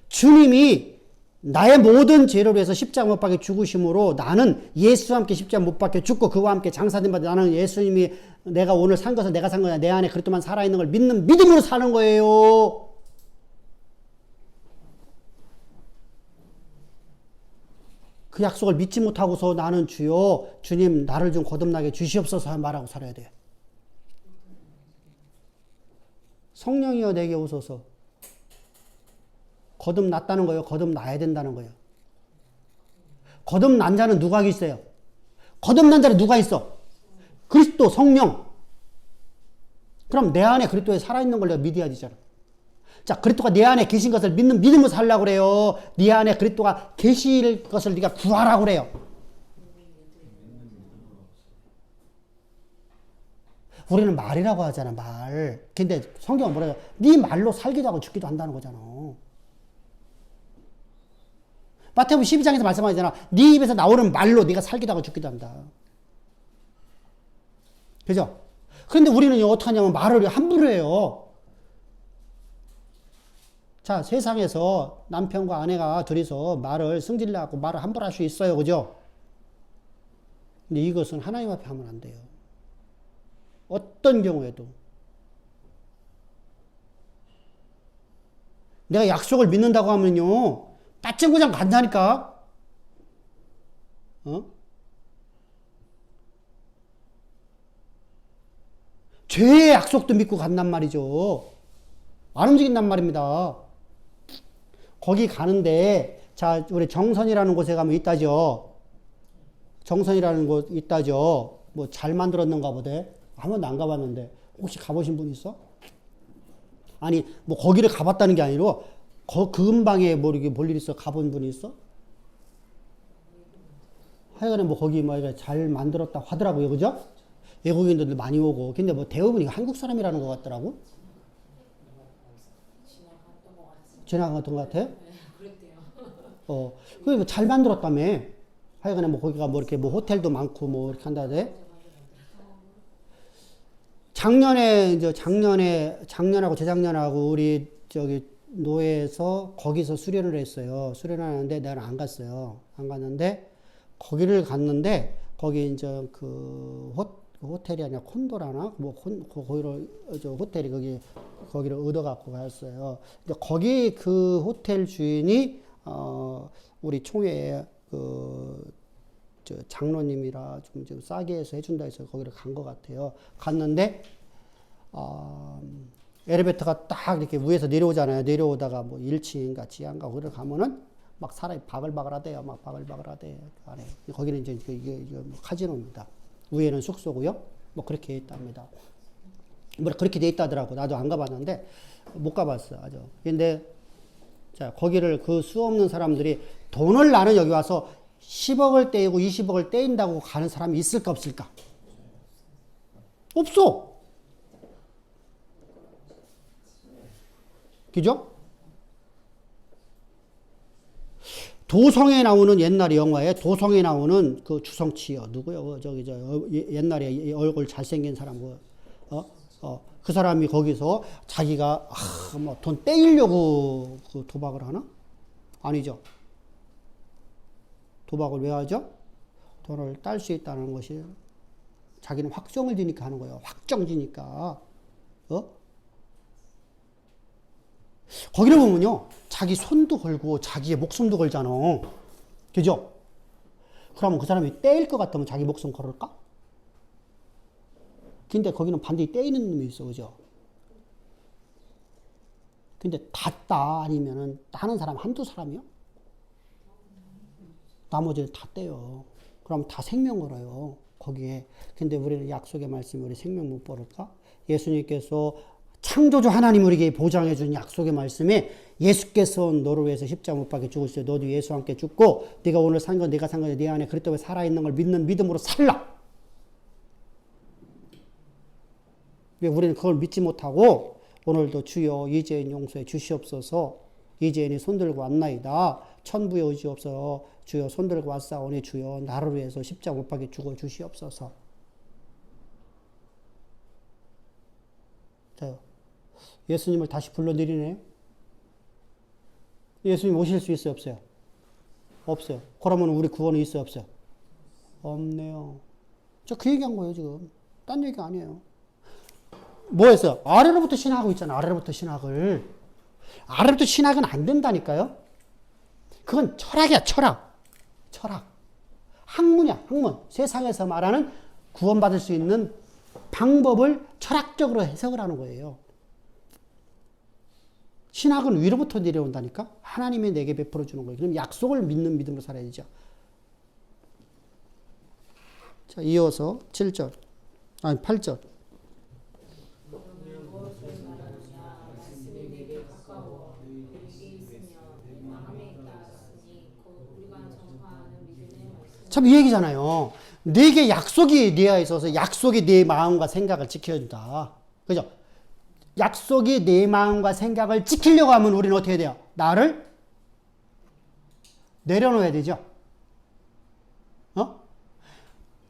주님이 나의 모든 죄를 위해서 십자가 못 박혀 죽으심으로 나는 예수와 함께 십자가 못 박혀 죽고 그와 함께 장사된 바 나는 예수님이 내가 오늘 산 것을 내가 산 거야. 내 안에 그리스도만 살아있는 걸 믿는 믿음으로 사는 거예요. 그 약속을 믿지 못하고서 나는 주님 나를 좀 거듭나게 주시옵소서 말하고 살아야 돼. 성령이여 내게 오소서. 거듭났다는 거예요. 거듭나야 된다는 거예요. 거듭난 자는 누가 있어요? 거듭난 자는 누가 있어? 그리스도 성령. 그럼 내 안에 그리스도에 살아있는 걸 내가 믿어야 되잖아. 자, 그리스도가 내 안에 계신 것을 믿는 믿음으로 살라고 그래요. 네 안에 그리스도가 계실 것을 네가 구하라고 그래요. 우리는 말이라고 하잖아, 말. 근데 성경은 뭐라 해요? 네 말로 살기도 하고 죽기도 한다는 거잖아. 마태복음 12장에서 말씀하잖아. 네 입에서 나오는 말로 네가 살기도 하고 죽기도 한다. 그죠? 그런데 우리는 어떻게 하냐면 말을 함부로 해요. 자, 세상에서 남편과 아내가 둘이서 말을 승질내고 말을 함부로 할 수 있어요. 그죠? 근데 이것은 하나님 앞에 하면 안 돼요. 어떤 경우에도. 내가 약속을 믿는다고 하면요. 빠찡구장 간다니까. 죄의 약속도 믿고 간단 말이죠. 안 움직인단 말입니다. 거기 가는데, 자, 우리 정선이라는 곳에 가면 있다죠. 정선이라는 곳 있다죠. 뭐 잘 만들었는가 보대. 한 번도 안 가봤는데 혹시 가보신 분 있어? 아니 뭐 거기를 가봤다는 게 아니고 그 근방에 뭐 이렇게 볼 일 있어 가본 분이 있어? 하여간에 뭐 거기 뭐 잘 만들었다 하더라고요, 그죠? 외국인들도 많이 오고. 근데 뭐 대부분이 한국 사람이라는 것 같더라고. 지나갔던 것 같습니다. 지나갔던 것 같아? 네, 그랬대요. 그게 뭐 잘 만들었다며. 하여간에 뭐 거기가 뭐 이렇게 뭐 호텔도 많고 뭐 이렇게 한다대. 작년하고 재작년하고 우리 저기 노회에서 거기서 수련을 했어요. 수련을 하는데 나는 안 갔어요. 안 갔는데 거기를 갔는데 거기 이제 그 호텔이 아니라 콘도라나 뭐 거기로 저 호텔이 거기를 얻어갖고 갔어요. 근데 거기 그 호텔 주인이 우리 총회에 저 장로님이라 좀 싸게 해서 해준다 해서 거기를 간 것 같아요. 갔는데 엘리베이터가 딱 이렇게 위에서 내려오잖아요. 내려오다가 뭐 1층인가 지하인가 거기를 가면은 막 사람이 바글바글하대요. 막 바글바글하대. 안에 거기는 이제 이게 뭐 카지노입니다. 위에는 숙소고요. 뭐 그렇게 있답니다. 뭐 그렇게 돼 있다더라고. 나도 안 가봤는데 못 가봤어. 아주. 근데 자 거기를 그 수 없는 사람들이 돈을 나는 여기 와서 10억을 떼이고 20억을 떼인다고 가는 사람이 있을까 없을까? 없어. 그죠? 도성에 나오는 옛날에 영화에 도성에 나오는 그 주성치요 누구요? 저기 옛날에 얼굴 잘생긴 사람 그 사람이 거기서 자기가 뭐 돈 떼이려고 그 도박을 하나? 아니죠. 도박을 왜 하죠? 돈을 딸 수 있다는 것이 자기는 확정을 지니까 하는 거예요. 확정지니까. 거기를 보면요. 자기 손도 걸고 자기의 목숨도 걸잖아. 그죠? 그러면 그 사람이 떼일 것 같으면 자기 목숨 걸을까? 근데 거기는 반드시 떼이는 놈이 있어. 그죠? 근데 다 따 아니면은 따는 사람 한두 사람이요? 나머지는 다 떼요. 그럼 다 생명 걸어요. 거기에. 근데 우리는 약속의 말씀이 우리 생명 못 벌을까? 예수님께서 창조주 하나님 우리에게 보장해 준 약속의 말씀에 예수께서 너를 위해서 십자가 못 박혀 죽으시되 너도 예수와 함께 죽고 네가 오늘 산 건 네가 산 건데 네 안에 그리스도가 살아있는 걸 믿는 믿음으로 살라. 왜 우리는 그걸 믿지 못하고 오늘도 주여 이재인 용서해 주시옵소서. 이재인이 손들고 왔나이다. 천부의 의지 없어 주여 손들고 왔사오니 주여 나를 위해서 십자가 못 박혀 죽어 주시옵소서. 자요. 예수님을 다시 불러드리네. 예수님 오실 수 있어요, 없어요? 없어요. 그러면 우리 구원이 있어요, 없어요? 없네요. 저 그 얘기한 거예요, 지금. 딴 얘기 아니에요. 뭐 했어요? 아래로부터 신학하고 있잖아, 아래로부터 신학을. 아래로부터 신학은 안 된다니까요? 그건 철학이야, 철학. 철학. 학문이야, 학문. 세상에서 말하는 구원받을 수 있는 방법을 철학적으로 해석을 하는 거예요. 신학은 위로부터 내려온다니까? 하나님이 내게 베풀어 주는 거예요. 그럼 약속을 믿는 믿음으로 살아야죠. 자, 이어서 7절. 아니, 8절. 참 이 얘기잖아요. 내게 약속이 내에 있어서 약속이 내 마음과 생각을 지켜준다. 그죠? 약속이 내 마음과 생각을 지키려고 하면 우리는 어떻게 돼요? 나를 내려놓아야 되죠.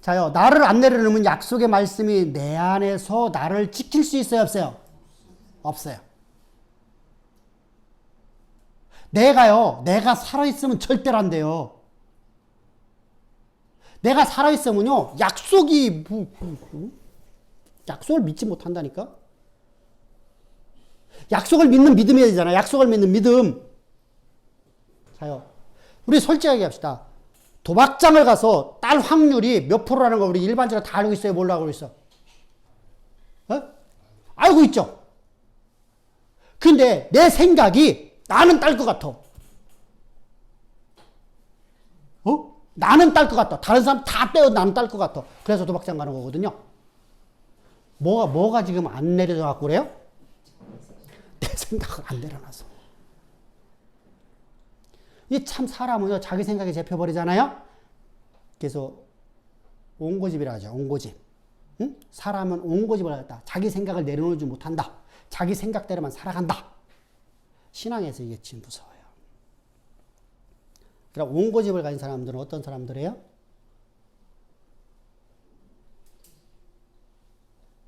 자요, 나를 안 내려놓으면 약속의 말씀이 내 안에서 나를 지킬 수 있어요, 없어요? 없어요. 내가 살아있으면 절대로 안 돼요. 내가 살아있으면요, 약속을 믿지 못한다니까? 약속을 믿는 믿음이어야 되잖아. 약속을 믿는 믿음. 자요. 우리 솔직하게 합시다. 도박장을 가서 딸 확률이 몇 프로라는 거 우리 일반적으로 다 알고 있어요? 몰라 알고 있어? 알고 있죠? 근데 내 생각이 나는 딸 것 같아. 나는 딸 것 같다. 다른 사람 다 빼고 나는 딸 것 같아. 그래서 도박장 가는 거거든요. 뭐가 지금 안 내려져 갖고 그래요? 내 생각을 안 내려놔서. 이 참 사람은요, 자기 생각에 잡혀버리잖아요? 그래서 옹고집이라 하죠, 옹고집. 응? 사람은 옹고집을 하겠다. 자기 생각을 내려놓지 못한다. 자기 생각대로만 살아간다. 신앙에서 이게 지금 무서워요. 그러니까 옹고집을 가진 사람들은 어떤 사람들이에요?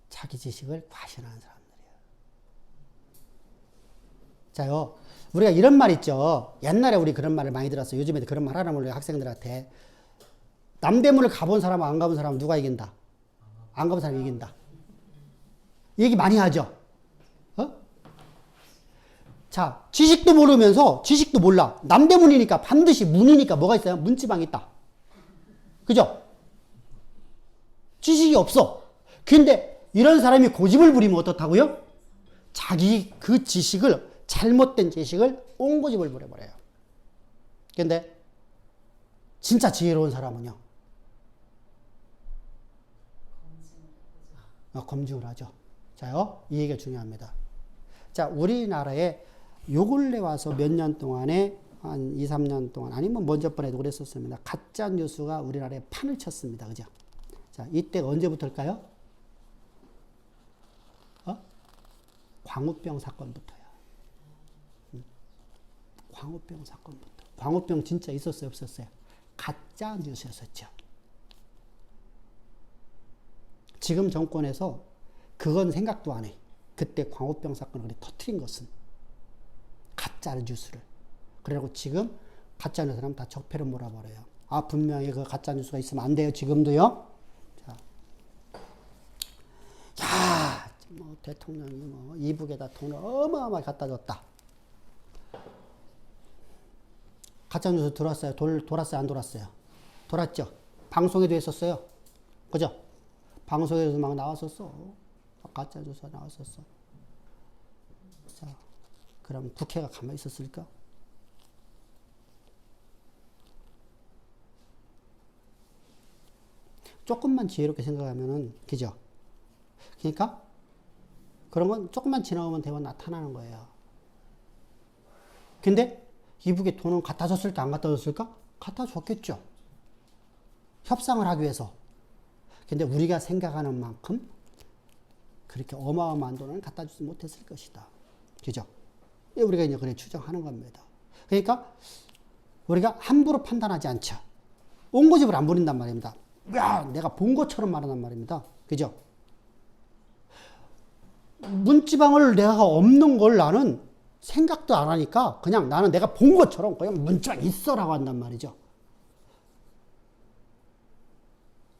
자기 지식을 과신하는 사람들이에요. 자요, 우리가 이런 말 있죠. 옛날에 우리 그런 말을 많이 들었어요. 요즘에도 그런 말 하나 몰라요, 학생들한테. 남대문을 가본 사람하고 안 가본 사람은 누가 이긴다? 안 가본 사람이 이긴다. 얘기 많이 하죠. 어? 자, 지식도 모르면서 지식도 몰라. 남대문이니까 반드시 문이니까 뭐가 있어요? 문지방이 있다. 그죠? 지식이 없어. 근데 이런 사람이 고집을 부리면 어떻다고요? 자기 그 지식을, 잘못된 지식을 옹고집을 부려버려요. 근데 진짜 지혜로운 사람은요, 검증을 하죠. 자요, 이 얘기가 중요합니다. 자, 우리나라에 요 근래 와서 몇 년 동안에 한 2, 3년 동안, 아니면 먼저 번에도 그랬었습니다. 가짜 뉴스가 우리나라에 판을 쳤습니다. 그죠? 자, 이때가 언제부터일까요? 광우병 사건부터야. 광우병 사건부터. 광우병 진짜 있었어요, 없었어요? 가짜 뉴스였었죠. 지금 정권에서 그건 생각도 안 해. 그때 광우병 사건을 터뜨린 것은 가짜 뉴스를. 그래고 지금 가짜 뉴스는 다 적폐로 몰아버려요. 아, 분명히 그 가짜 뉴스가 있으면 안 돼요. 지금도요. 자, 야, 뭐 대통령이 뭐 이북에다 돈을 어마어마하게 갖다 줬다. 가짜 뉴스 들어왔어요? 돌았어요? 안 돌았어요? 돌았죠. 방송에도 했었어요. 그죠? 방송에서 막 나왔었어. 가짜 뉴스가 나왔었어. 자, 그럼 국회가 가만히 있었을까? 조금만 지혜롭게 생각하면은, 그죠? 그러니까 그런 건 조금만 지나오면 대화 나타나는 거예요. 근데 이북에 돈은 갖다 줬을까 안 갖다 줬을까? 갖다 줬겠죠. 협상을 하기 위해서. 근데 우리가 생각하는 만큼 그렇게 어마어마한 돈은 갖다 주지 못했을 것이다. 그죠? 우리가 이제 그래 추정하는 겁니다. 그러니까 우리가 함부로 판단하지 않죠. 옹고집을 안 부린단 말입니다. 야, 내가 본 것처럼 말한단 말입니다. 그죠? 문지방을 내가 없는 걸 나는 생각도 안 하니까 그냥 나는 내가 본 것처럼 그냥 문지방 있어라고 한단 말이죠.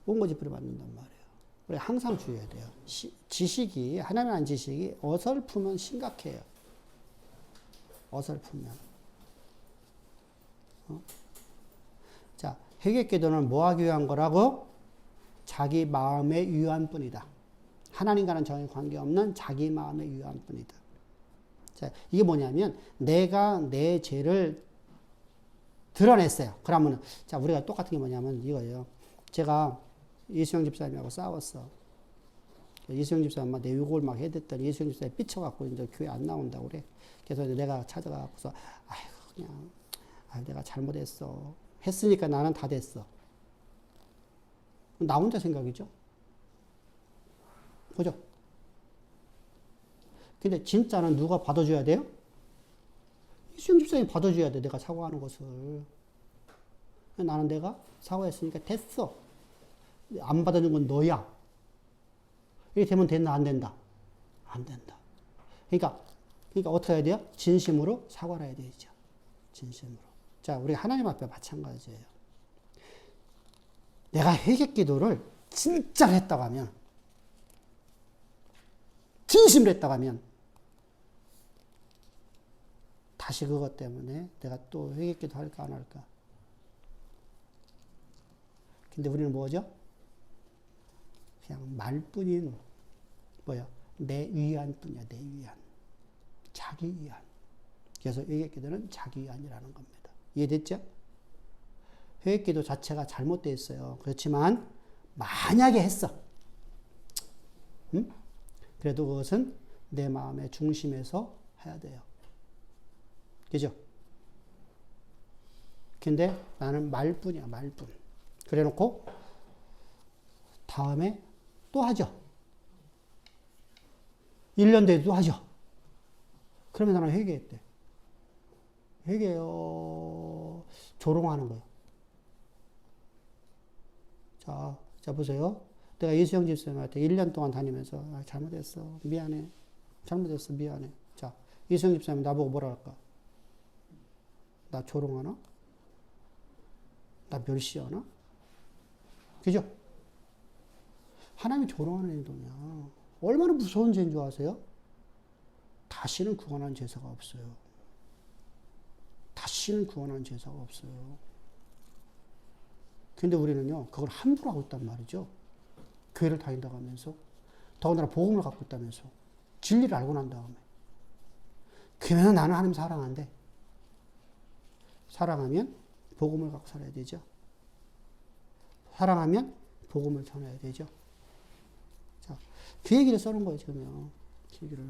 옹고집을 받는단 말이에요. 우리 항상 주의해야 돼요. 지식이, 하나님 안 지식이 어설프면 심각해요. 어설프면. 자, 회개기도는 뭐 하기 위한 거라고? 자기 마음의 유한뿐이다. 하나님과는 전혀 관계없는 자기 마음의 유한뿐이다. 자, 이게 뭐냐면 내가 내 죄를 드러냈어요. 그러면 자, 우리가 똑같은 게 뭐냐면 이거예요. 제가 이수영 집사님하고 싸웠어. 이수영 집사님 막 내 욕을 막 해댔더니 이수영 집사님이 삐쳐갖고 이제 교회 안 나온다고 그래. 그래서 내가 찾아가고서 아이고 그냥 내가 잘못했어. 했으니까 나는 다 됐어. 나 혼자 생각이죠. 그죠? 근데 진짜는 누가 받아줘야 돼요? 이수영 집사님이 받아줘야 돼. 내가 사과하는 것을. 나는 내가 사과했으니까 됐어. 안 받아준 건 너야. 이렇게 되면 된다, 안 된다? 안 된다. 그러니까 어떻게 해야 돼요? 진심으로 사과를 해야 되죠. 진심으로. 자, 우리 하나님 앞에 마찬가지예요. 내가 회개 기도를 진짜로 했다고 하면, 진심으로 했다고 하면, 다시 그것 때문에 내가 또 회개 기도 할까 안 할까? 근데 우리는 뭐죠? 그냥 말뿐인 뭐야? 내 위안뿐이야. 내 위안. 자기 위안. 그래서 회개 기도는 자기 위안이라는 겁니다. 이해됐죠? 회개기도 자체가 잘못되어 있어요. 그렇지만 만약에 했어. 응? 그래도 그것은 내 마음의 중심에서 해야 돼요. 그죠? 근데 나는 말뿐이야, 말뿐. 그래 놓고 다음에 또 하죠. 1년 뒤에도 하죠. 그러면 나는 회개했대. 조롱하는 거예요. 자, 보세요. 내가 이수영 집사님한테 1년 동안 다니면서, 잘못했어. 미안해. 잘못했어. 미안해. 자, 이수영 집사님 나보고 뭐라 할까? 나 조롱하나? 나 멸시하나? 그죠? 하나님이 조롱하는 행동이야. 얼마나 무서운 죄인 줄 아세요? 다시는 구원하는 제사가 없어요. 다시는 구원하는 제사가 없어요. 근데 우리는요, 그걸 함부로 하고 있단 말이죠. 교회를 다닌다고 하면서, 더군다나 복음을 갖고 있다면서, 진리를 알고 난 다음에. 그러면 나는 하나님 사랑한대. 사랑하면 복음을 갖고 살아야 되죠. 사랑하면 복음을 전해야 되죠. 자, 그 얘기를 써놓은 거예요, 지금요. 그 얘기를.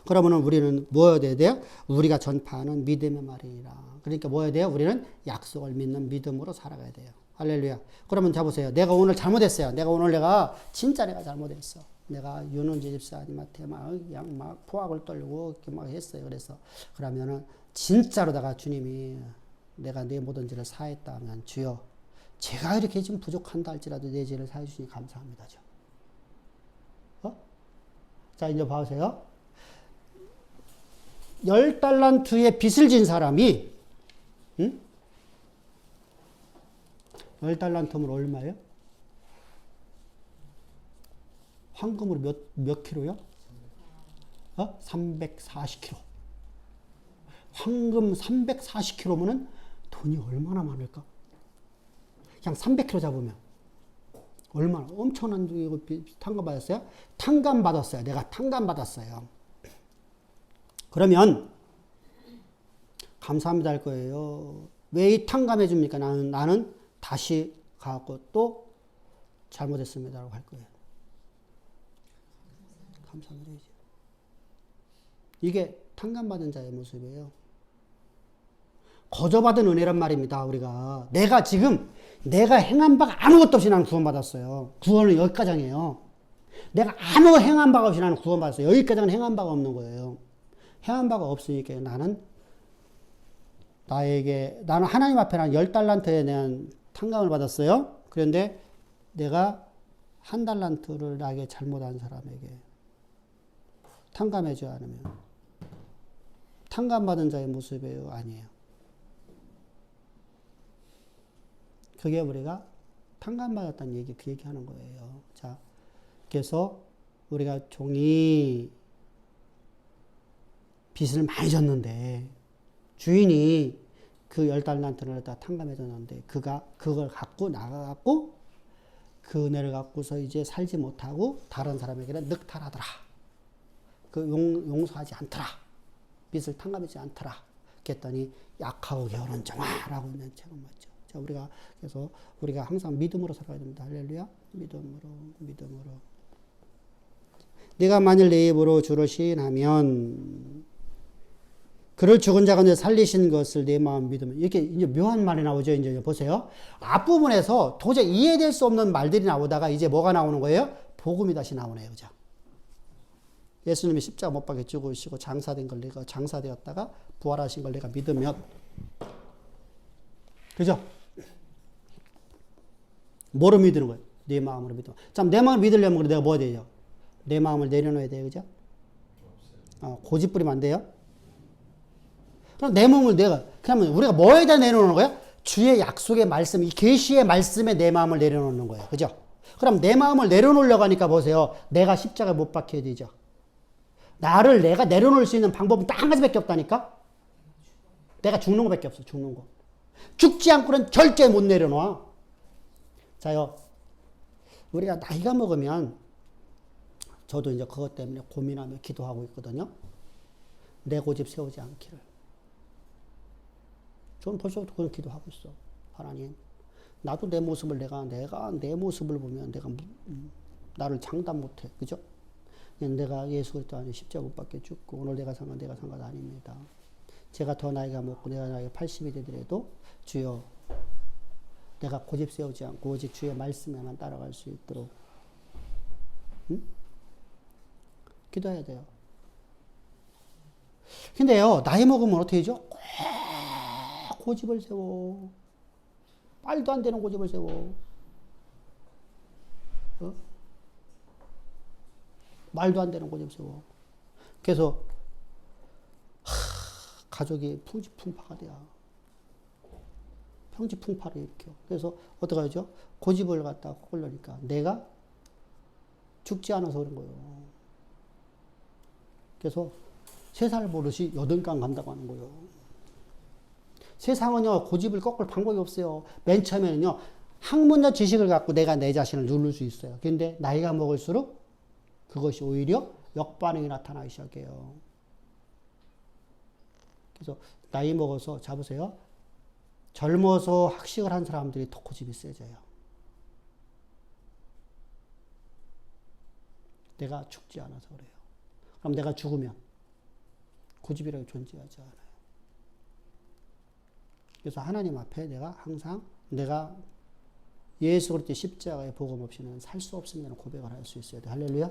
그러면은 우리는 뭐 해야 돼요? 우리가 전파하는 믿음의 말이라. 그러니까 뭐 해야 돼요? 우리는 약속을 믿는 믿음으로 살아가야 돼요. 할렐루야. 그러면 자 보세요. 내가 오늘 잘못했어요. 내가 진짜 내가 잘못했어. 내가 윤은지 집사님한테 막 포악을 떨고 이렇게 막 했어요. 그러면은 진짜로 주님이 내가 내 모든 죄를 사했다 하면 주여 제가 이렇게 좀 부족한다 할지라도 내 죄를 사해 주시니 감사합니다. 자, 이제 봐보세요. 10달란트의 빚을 진 사람이, 10달란트면 얼마예요? 황금으로 몇 킬로요? 340킬로. 황금 340킬로면은 돈이 얼마나 많을까? 그냥 300킬로 잡으면. 얼마나 엄청난 이거 탕감 받았어요? 탕감 받았어요. 내가 탕감 받았어요. 그러면 감사합니다 할 거예요. 왜 이 탕감해 줍니까? 나는 다시 가고 또 잘못했습니다라고 할 거예요. 감사합니다. 이게 탕감 받은 자의 모습이에요. 거저받은 은혜란 말입니다. 우리가 내가 행한 바가 아무것도 없이 나는 구원받았어요. 구원은 여기까지예요. 내가 아무 행한 바가 없이 나는 구원받았어요. 여기까지는 행한 바가 없는 거예요. 행한 바가 없으니까 나는 하나님 앞에 난 10달란트에 대한 탕감을 받았어요. 그런데 내가 1달란트를 나에게 잘못한 사람에게 탕감해주지 않으면 탕감받은 자의 모습이에요? 아니에요. 그게 우리가 탕감받았다는 그 얘기 하는 거예요. 자, 그래서 우리가 종이 빚을 많이 졌는데 주인이 그 10달란트를 다 탕감해 줬는데 그걸 갖고 나가갖고 그 은혜를 갖고서 이제 살지 못하고 다른 사람에게는 늑탈하더라. 용서하지 않더라. 빚을 탕감하지 않더라. 그랬더니 약하고 게으른 정아라고 있는 책은 맞죠. 자, 그래서 우리가 항상 믿음으로 살아야 됩니다. 할렐루야. 믿음으로. 네가 만일 내 입으로 주를 시인하면 그를 죽은 자 가운데 살리신 것을 내 마음 믿으면 이렇게 이제 묘한 말이 나오죠. 이제 보세요. 앞부분에서 도저히 이해될 수 없는 말들이 나오다가 이제 뭐가 나오는 거예요? 복음이 다시 나오네요. 그죠? 예수님이 십자가 못 박혀 죽으시고 장사되었다가 부활하신 걸 내가 믿으면 그죠? 뭐로 믿는 거예요? 내 마음으로 믿으면. 참, 내 마음을 믿으려면 내가 뭐 해야 되죠? 내 마음을 내려놓아야 돼요. 그죠? 고집 부리면 안 돼요? 그럼 내 몸을 그러면 우리가 뭐에다 내려놓는 거야? 주의 약속의 말씀, 이 계시의 말씀에 내 마음을 내려놓는 거예요. 그죠? 그럼 내 마음을 내려놓으려고 하니까 보세요. 내가 십자가에 못 박혀야 되죠. 내가 내려놓을 수 있는 방법은 딱 한 가지밖에 없다니까? 내가 죽는 거밖에 없어, 죽는 거. 죽지 않고는 절대 못 내려놔. 자요, 우리가 나이가 먹으면, 저도 이제 그것 때문에 고민하며 기도하고 있거든요. 내 고집 세우지 않기를. 저는 벌써부터 그런 기도하고 있어. 하나님, 나도 내 모습을 내가 내 모습을 보면 내가 나를 장담 못해. 그죠? 내가 예수 그리스도 안에 십자가 못 박혀 죽고 오늘 내가 산 건 아닙니다. 제가 더 나이가 먹고 내가 나이가 80이 되더라도 주여 내가 고집 세우지 않고 오직 주의 말씀에만 따라갈 수 있도록 기도해야 돼요. 근데요, 나이 먹으면 어떻게 되죠? 꼭 고집을 세워. 말도 안 되는 고집을 세워. 말도 안 되는 고집 세워. 그래서 가족이 풍지풍파가 돼요. 평지풍파를 일으켜. 그래서 어떻게 하죠? 고집을 갖다가 꼴르니까 내가 죽지 않아서 그런 거예요. 그래서 3살 버릇이 8강 간다고 하는 거예요. 세상은요, 고집을 꺾을 방법이 없어요. 맨 처음에는요, 학문적 지식을 갖고 내가 내 자신을 누를 수 있어요. 근데 나이가 먹을수록 그것이 오히려 역반응이 나타나기 시작해요. 그래서 나이 먹어서 잡으세요. 젊어서 학식을 한 사람들이 더 고집이 세져요. 내가 죽지 않아서 그래요. 그럼 내가 죽으면 고집이라고 존재하지 않아요. 그래서 하나님 앞에 내가 항상 내가 예수 그리스도의 십자가의 복음 없이는 살 수 없음이라는 고백을 할 수 있어야 돼. 할렐루야.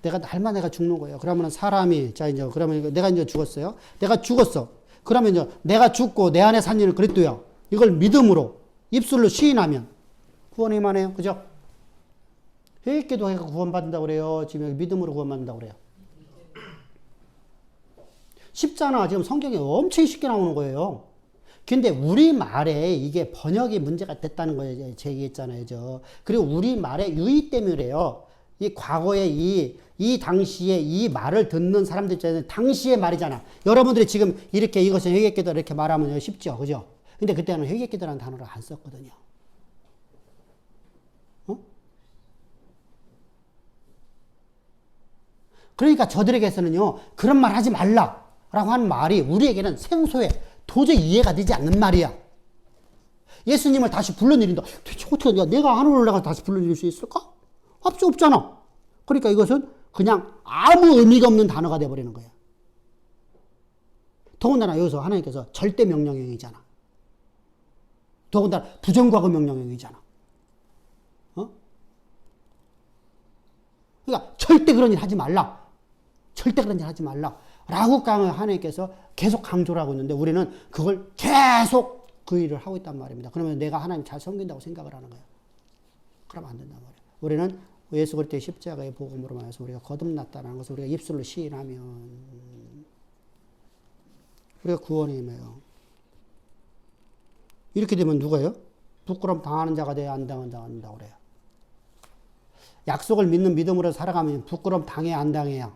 날마다 내가 죽는 거예요. 그러면 사람이, 자, 이제, 그러면 내가 이제 죽었어요. 내가 죽었어. 그러면 이제 내가 죽고 내 안에 산 일은 그리스도야. 이걸 믿음으로, 입술로 시인하면 구원이 임하네요. 그죠? 회개도 해서 구원받는다고 그래요. 지금 믿음으로 구원받는다고 그래요. 쉽잖아. 지금 성경에 엄청 쉽게 나오는 거예요. 근데 우리말에 이게 번역이 문제가 됐다는 거예요. 제가 얘기했잖아요. 그리고 우리말의 유의 때문에 그래요. 이 과거에 이 당시에 이 말을 듣는 사람들 있잖아요. 당시의 말이잖아. 여러분들이 지금 이렇게 이것은 회개기도라 이렇게 말하면 쉽죠. 그죠? 근데 그때는 회개기도라는 단어를 안 썼거든요. 그러니까 저들에게서는요, 그런 말 하지 말라라고 하는 말이 우리에게는 생소해. 도저히 이해가 되지 않는 말이야. 예수님을 다시 불러내린다. 대체 어떻게 내가 하늘을 올라가 다시 불러내릴 수 있을까? 없잖아. 그러니까 이것은 그냥 아무 의미가 없는 단어가 돼버리는 거야. 더군다나 여기서 하나님께서 절대 명령형이잖아. 더군다나 부정과거 명령형이잖아. 그러니까 절대 그런 일 하지 말라. 절대 그런 일 하지 말라. 라고 하나님께서 계속 강조를 하고 있는데 우리는 그걸 계속 그 일을 하고 있단 말입니다. 그러면 내가 하나님 잘 섬긴다고 생각을 하는 거예요. 그러면 안 된단 말이에요. 우리는 예수 그리스도의 십자가의 복음으로 말해서 우리가 거듭났다는 것을 우리가 입술로 시인하면 우리가 구원이 임해요. 이렇게 되면 누가요? 부끄러움 당하는 자가 돼야 안 당하는 자가 된다고 그래요. 약속을 믿는 믿음으로 살아가면 부끄러움 당해야 안 당해요?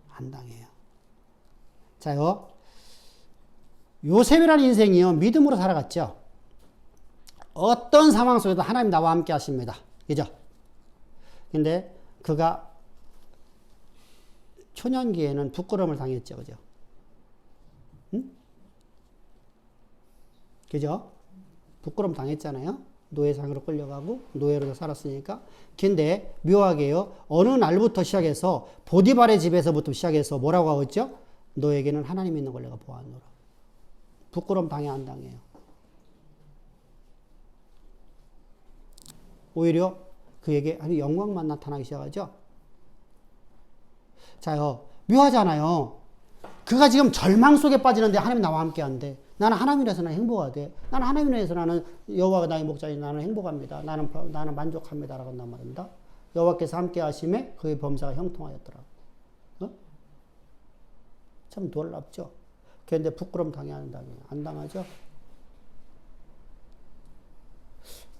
안 당해요. 자요. 요셉이라는 인생이요. 믿음으로 살아갔죠. 어떤 상황 속에도 하나님 나와 함께 하십니다. 그죠? 근데 그가 초년기에는 부끄러움을 당했죠. 그죠? 응? 그죠? 부끄러움 당했잖아요. 노예상으로 끌려가고 노예로 살았으니까. 근데 묘하게요. 어느 날부터 시작해서 보디발의 집에서부터 시작해서 뭐라고 하고 있죠? 너에게는 하나님 있는 걸 내가 보았노라. 부끄러움 당해 안 당해요? 오히려 그에게 아주 영광만 나타나기 시작하죠. 자요. 묘하잖아요. 그가 지금 절망 속에 빠지는데 하나님 나와 함께 한대. 나는 하나님이라서 나는 행복하대. 나는 하나님이라서 나는 여호와가 나의 목자니 나는 행복합니다. 나는 만족합니다. 라고 한단 말입니다. 여호와께서 함께 하심에 그의 범사가 형통하였더라. 참 놀랍죠. 그런데 부끄러움 당해 안 당하죠.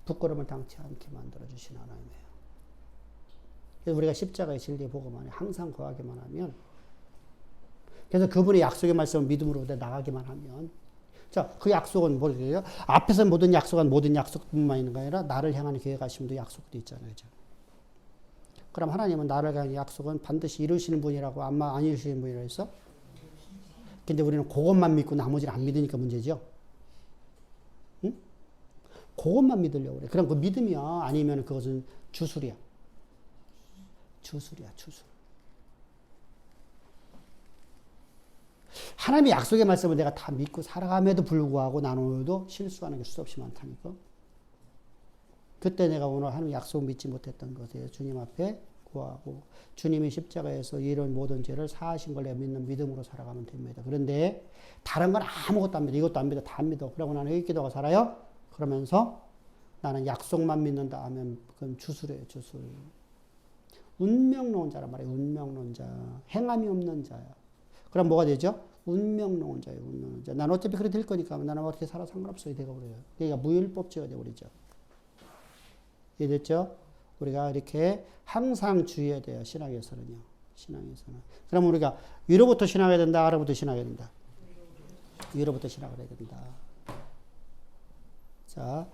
부끄러움을 당치 않게 만들어주신 하나님이에요. 그래서 우리가 십자가의 진리의 복음 안에 항상 거하기만 하면, 그래서 그분의 약속의 말씀을 믿음으로 나가기만 하면, 자, 그 약속은 뭐예요? 앞에서 모든 약속은 모든 약속뿐만 있는 게 아니라 나를 향하는 계획하심도 약속도 있잖아요. 그죠? 그럼 하나님은 나를 향한 약속은 반드시 이루시는 분이라고 아마 안 이루시는 분이라고 했어? 근데 우리는 그것만 믿고 나머지를 안 믿으니까 문제죠. 그것만 믿으려고 그래. 그럼 그 믿음이야. 아니면 그것은 주술이야. 주술. 하나님의 약속의 말씀을 내가 다 믿고 살아감에도 불구하고 나는 오늘도 실수하는 게 수없이 많다니까. 그때 내가 오늘 하나님의 약속 믿지 못했던 것에 주님 앞에 구하고 주님이 십자가에서 이런 모든 죄를 사하신 걸 내가 믿는 믿음으로 살아가면 됩니다. 그런데 다른 건 아무것도 안 믿어. 이것도 안 믿어. 다 안 믿어. 그러고 나는 이 기도가 살아요. 그러면서 나는 약속만 믿는다 하면 그건 주술이에요. 주술. 운명론자란 말이에요. 운명론자. 행함이 없는 자야. 그럼 뭐가 되죠? 운명론자예요. 운명론자. 난 어차피 그래 될 거니까 나는 어떻게 살아 상관없어요. 되고 그래요. 그러니까 무율법죄가 되어버리죠. 이해됐죠? 우리가 이렇게 항상 주의해야 돼요. 신앙에서는요. 신앙에서는. 그럼 우리가 위로부터 신앙해야 된다. 아래부터 신앙해야 된다. 위로부터 신앙을 해야 된다. 자,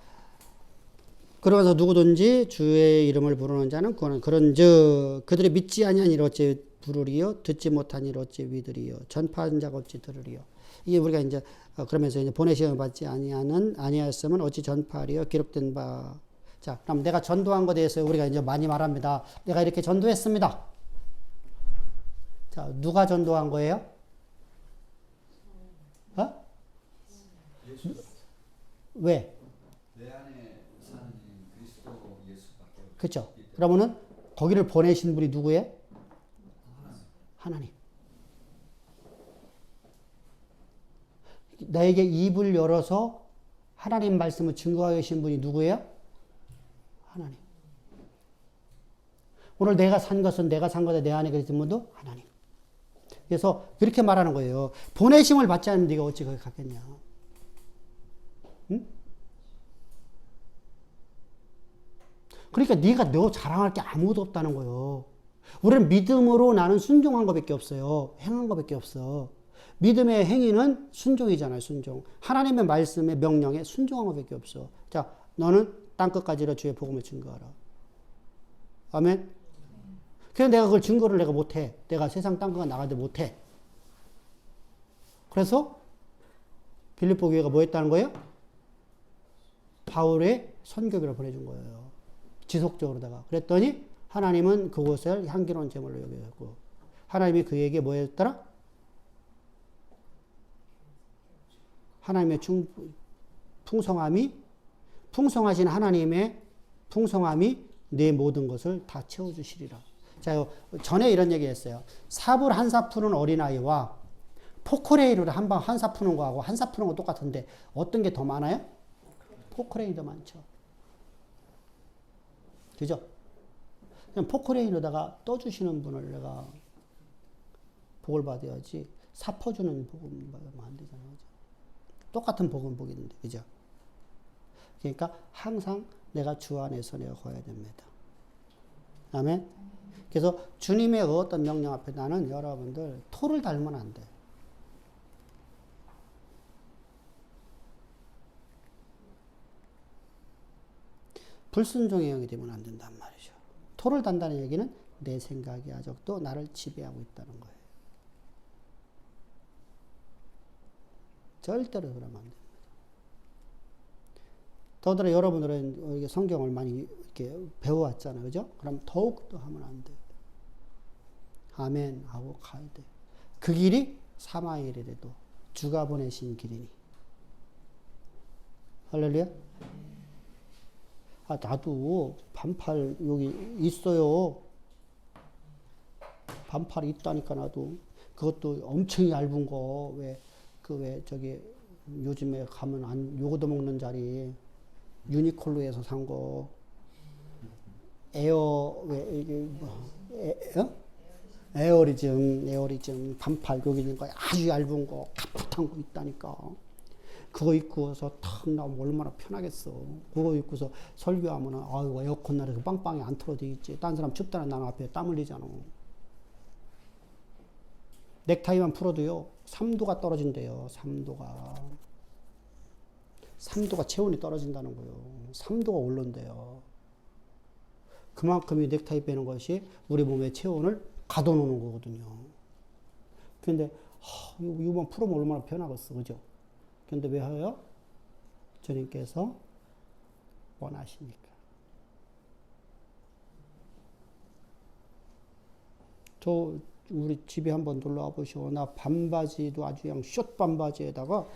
그러면서 누구든지 주의 이름을 부르는 자는 구원은 그런즉 그들이 믿지 아니한 일 어찌 부르리요 듣지 못한 일 어찌 믿으리요 전파한 자가 어찌 들으리요. 이게 우리가 이제 그러면서 이제 보내시험을 받지 아니하였으면 어찌 전파하리요 기록된 바. 자, 그럼 내가 전도한 것에 대해서 우리가 이제 많이 말합니다. 내가 이렇게 전도했습니다. 자, 누가 전도한 거예요? 어? 예수. 왜? 내 안에 사는 그리스도 예수밖에 없어요. 그렇죠. 그러면은 거기를 보내신 분이 누구예요? 하나님. 나에게 입을 열어서 하나님 말씀을 증거하고 계신 분이 누구예요? 하나님. 오늘 내가 산 것은 내가 산 거다 내 안에 계신 분도 하나님. 그래서 그렇게 말하는 거예요. 보내심을 받지 않으면 네가 어찌 거기 갔겠냐. 응? 그러니까 네가 너 자랑할 게 아무것도 없다는 거예요. 우리는 믿음으로 나는 순종한 것밖에 없어요. 행한 것밖에 없어. 믿음의 행위는 순종이잖아요. 순종. 하나님의 말씀의 명령에 순종한 것밖에 없어. 자, 너는 땅끝까지로 주의 복음을 증거하라. 아멘. 그래서 내가 그걸 증거를 내가 못해. 내가 세상 땅끝까지 나가지 못해. 그래서 빌립보 교회가 뭐 했다는 거예요? 바울의 선교비를 보내준 거예요. 지속적으로다가. 그랬더니 하나님은 그곳을 향기로운 제물로 여겼고 하나님이 그에게 뭐 했더라? 하나님의 풍성하신 하나님의 풍성함이 내 모든 것을 다 채워주시리라. 자, 전에 이런 얘기 했어요. 삽을 한 삽 푸는 어린아이와 포크레인으로 한 삽 푸는 거하고 한 삽 푸는 거 똑같은데 어떤 게 더 많아요? 포크레인이 더 많죠. 그죠? 그냥 포크레인으로다가 떠주시는 분을 내가 복을 받아야지 삽퍼주는 복음 받으면 안 되잖아요. 그죠? 똑같은 복은 복인데, 그죠? 그러니까 항상 내가 주 안에서 내가 거야 됩니다. 아멘? 그래서 주님의 어떤 명령 앞에 나는 여러분들 토를 달면 안 돼. 불순종의 영이 되면 안 된단 말이죠. 토를 단다는 얘기는 내 생각이 아직도 나를 지배하고 있다는 거예요. 절대로 그러면 안 됩니다. 더더라 여러분들은 성경을 많이 이렇게 배워왔잖아요. 그죠? 그럼 더욱더 하면 안 돼. 아멘 하고 가야 돼. 그 길이 사마일이라도 주가 보내신 길이니. 할렐루야? 아, 나도 반팔 여기 있어요. 반팔이 있다니까 나도. 그것도 엄청 얇은 거. 왜 저기 요즘에 가면 안 요거도 먹는 자리 유니클로에서 산 거. 에어리즘 반팔 여기 있는 거 아주 얇은 거 가풋한 거 있다니까. 그거 입고서 탁 나오면 얼마나 편하겠어. 그거 입고서 설교하면은 아유 에어컨 날에서 빵빵히 안 틀어져 있지. 딴 사람 춥다는 나는 앞에 땀 흘리잖아. 넥타이만 풀어도요 3도가 떨어진대요. 3도가 체온이 떨어진다는 거예요. 3도가 오른대요. 그만큼 이 넥타이 빼는 것이 우리 몸의 체온을 가둬놓는 거거든요. 근데 이거만 풀으면 얼마나 편하겠어. 그죠? 근데 왜 해요? 주님께서 원하시니까. 저 우리 집에 한번 놀러 와 보시오. 나 반바지도 아주 그냥 숏 반바지에다가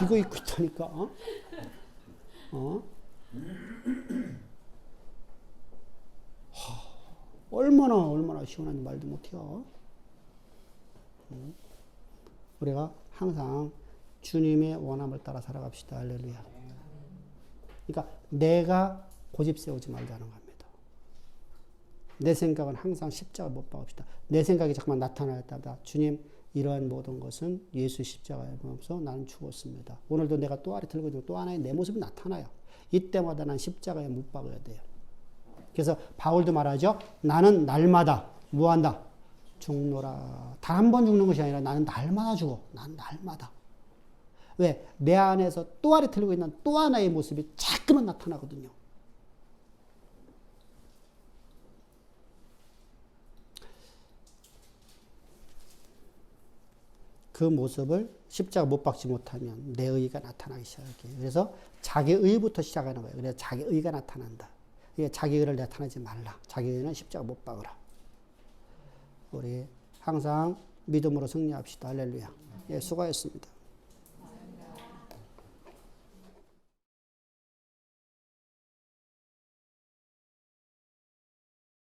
이거 입고 있다니까. 얼마나 시원한지 말도 못해요. 우리가 항상 주님의 원함을 따라 살아갑시다. 할렐루야. 그러니까 내가 고집 세우지 말자는 겁니다. 내 생각은 항상 십자가 못 박읍시다. 내 생각이 자꾸만 나타날 때마다 주님, 이러한 모든 것은 예수 십자가에 없어 나는 죽었습니다. 오늘도 내가 또 아래 들고 있고 또 하나의 내 모습이 나타나요. 이때마다 난 십자가에 못 박아야 돼요. 그래서 바울도 말하죠. 나는 날마다 뭐한다? 죽노라. 단 한 번 죽는 것이 아니라 나는 날마다 죽어. 난 날마다. 왜? 내 안에서 또 아래 들고 있는 또 하나의 모습이 자꾸만 나타나거든요. 그 모습을 십자가 못 박지 못하면 내 의가 나타나기 시작해요. 그래서 자기 의부터 시작하는 거예요. 그래서 자기 의가 나타난다. 자기 의를 나타내지 말라. 자기 의는 십자가 못 박으라. 우리 항상 믿음으로 승리합시다. 할렐루야. 예, 수고하셨습니다.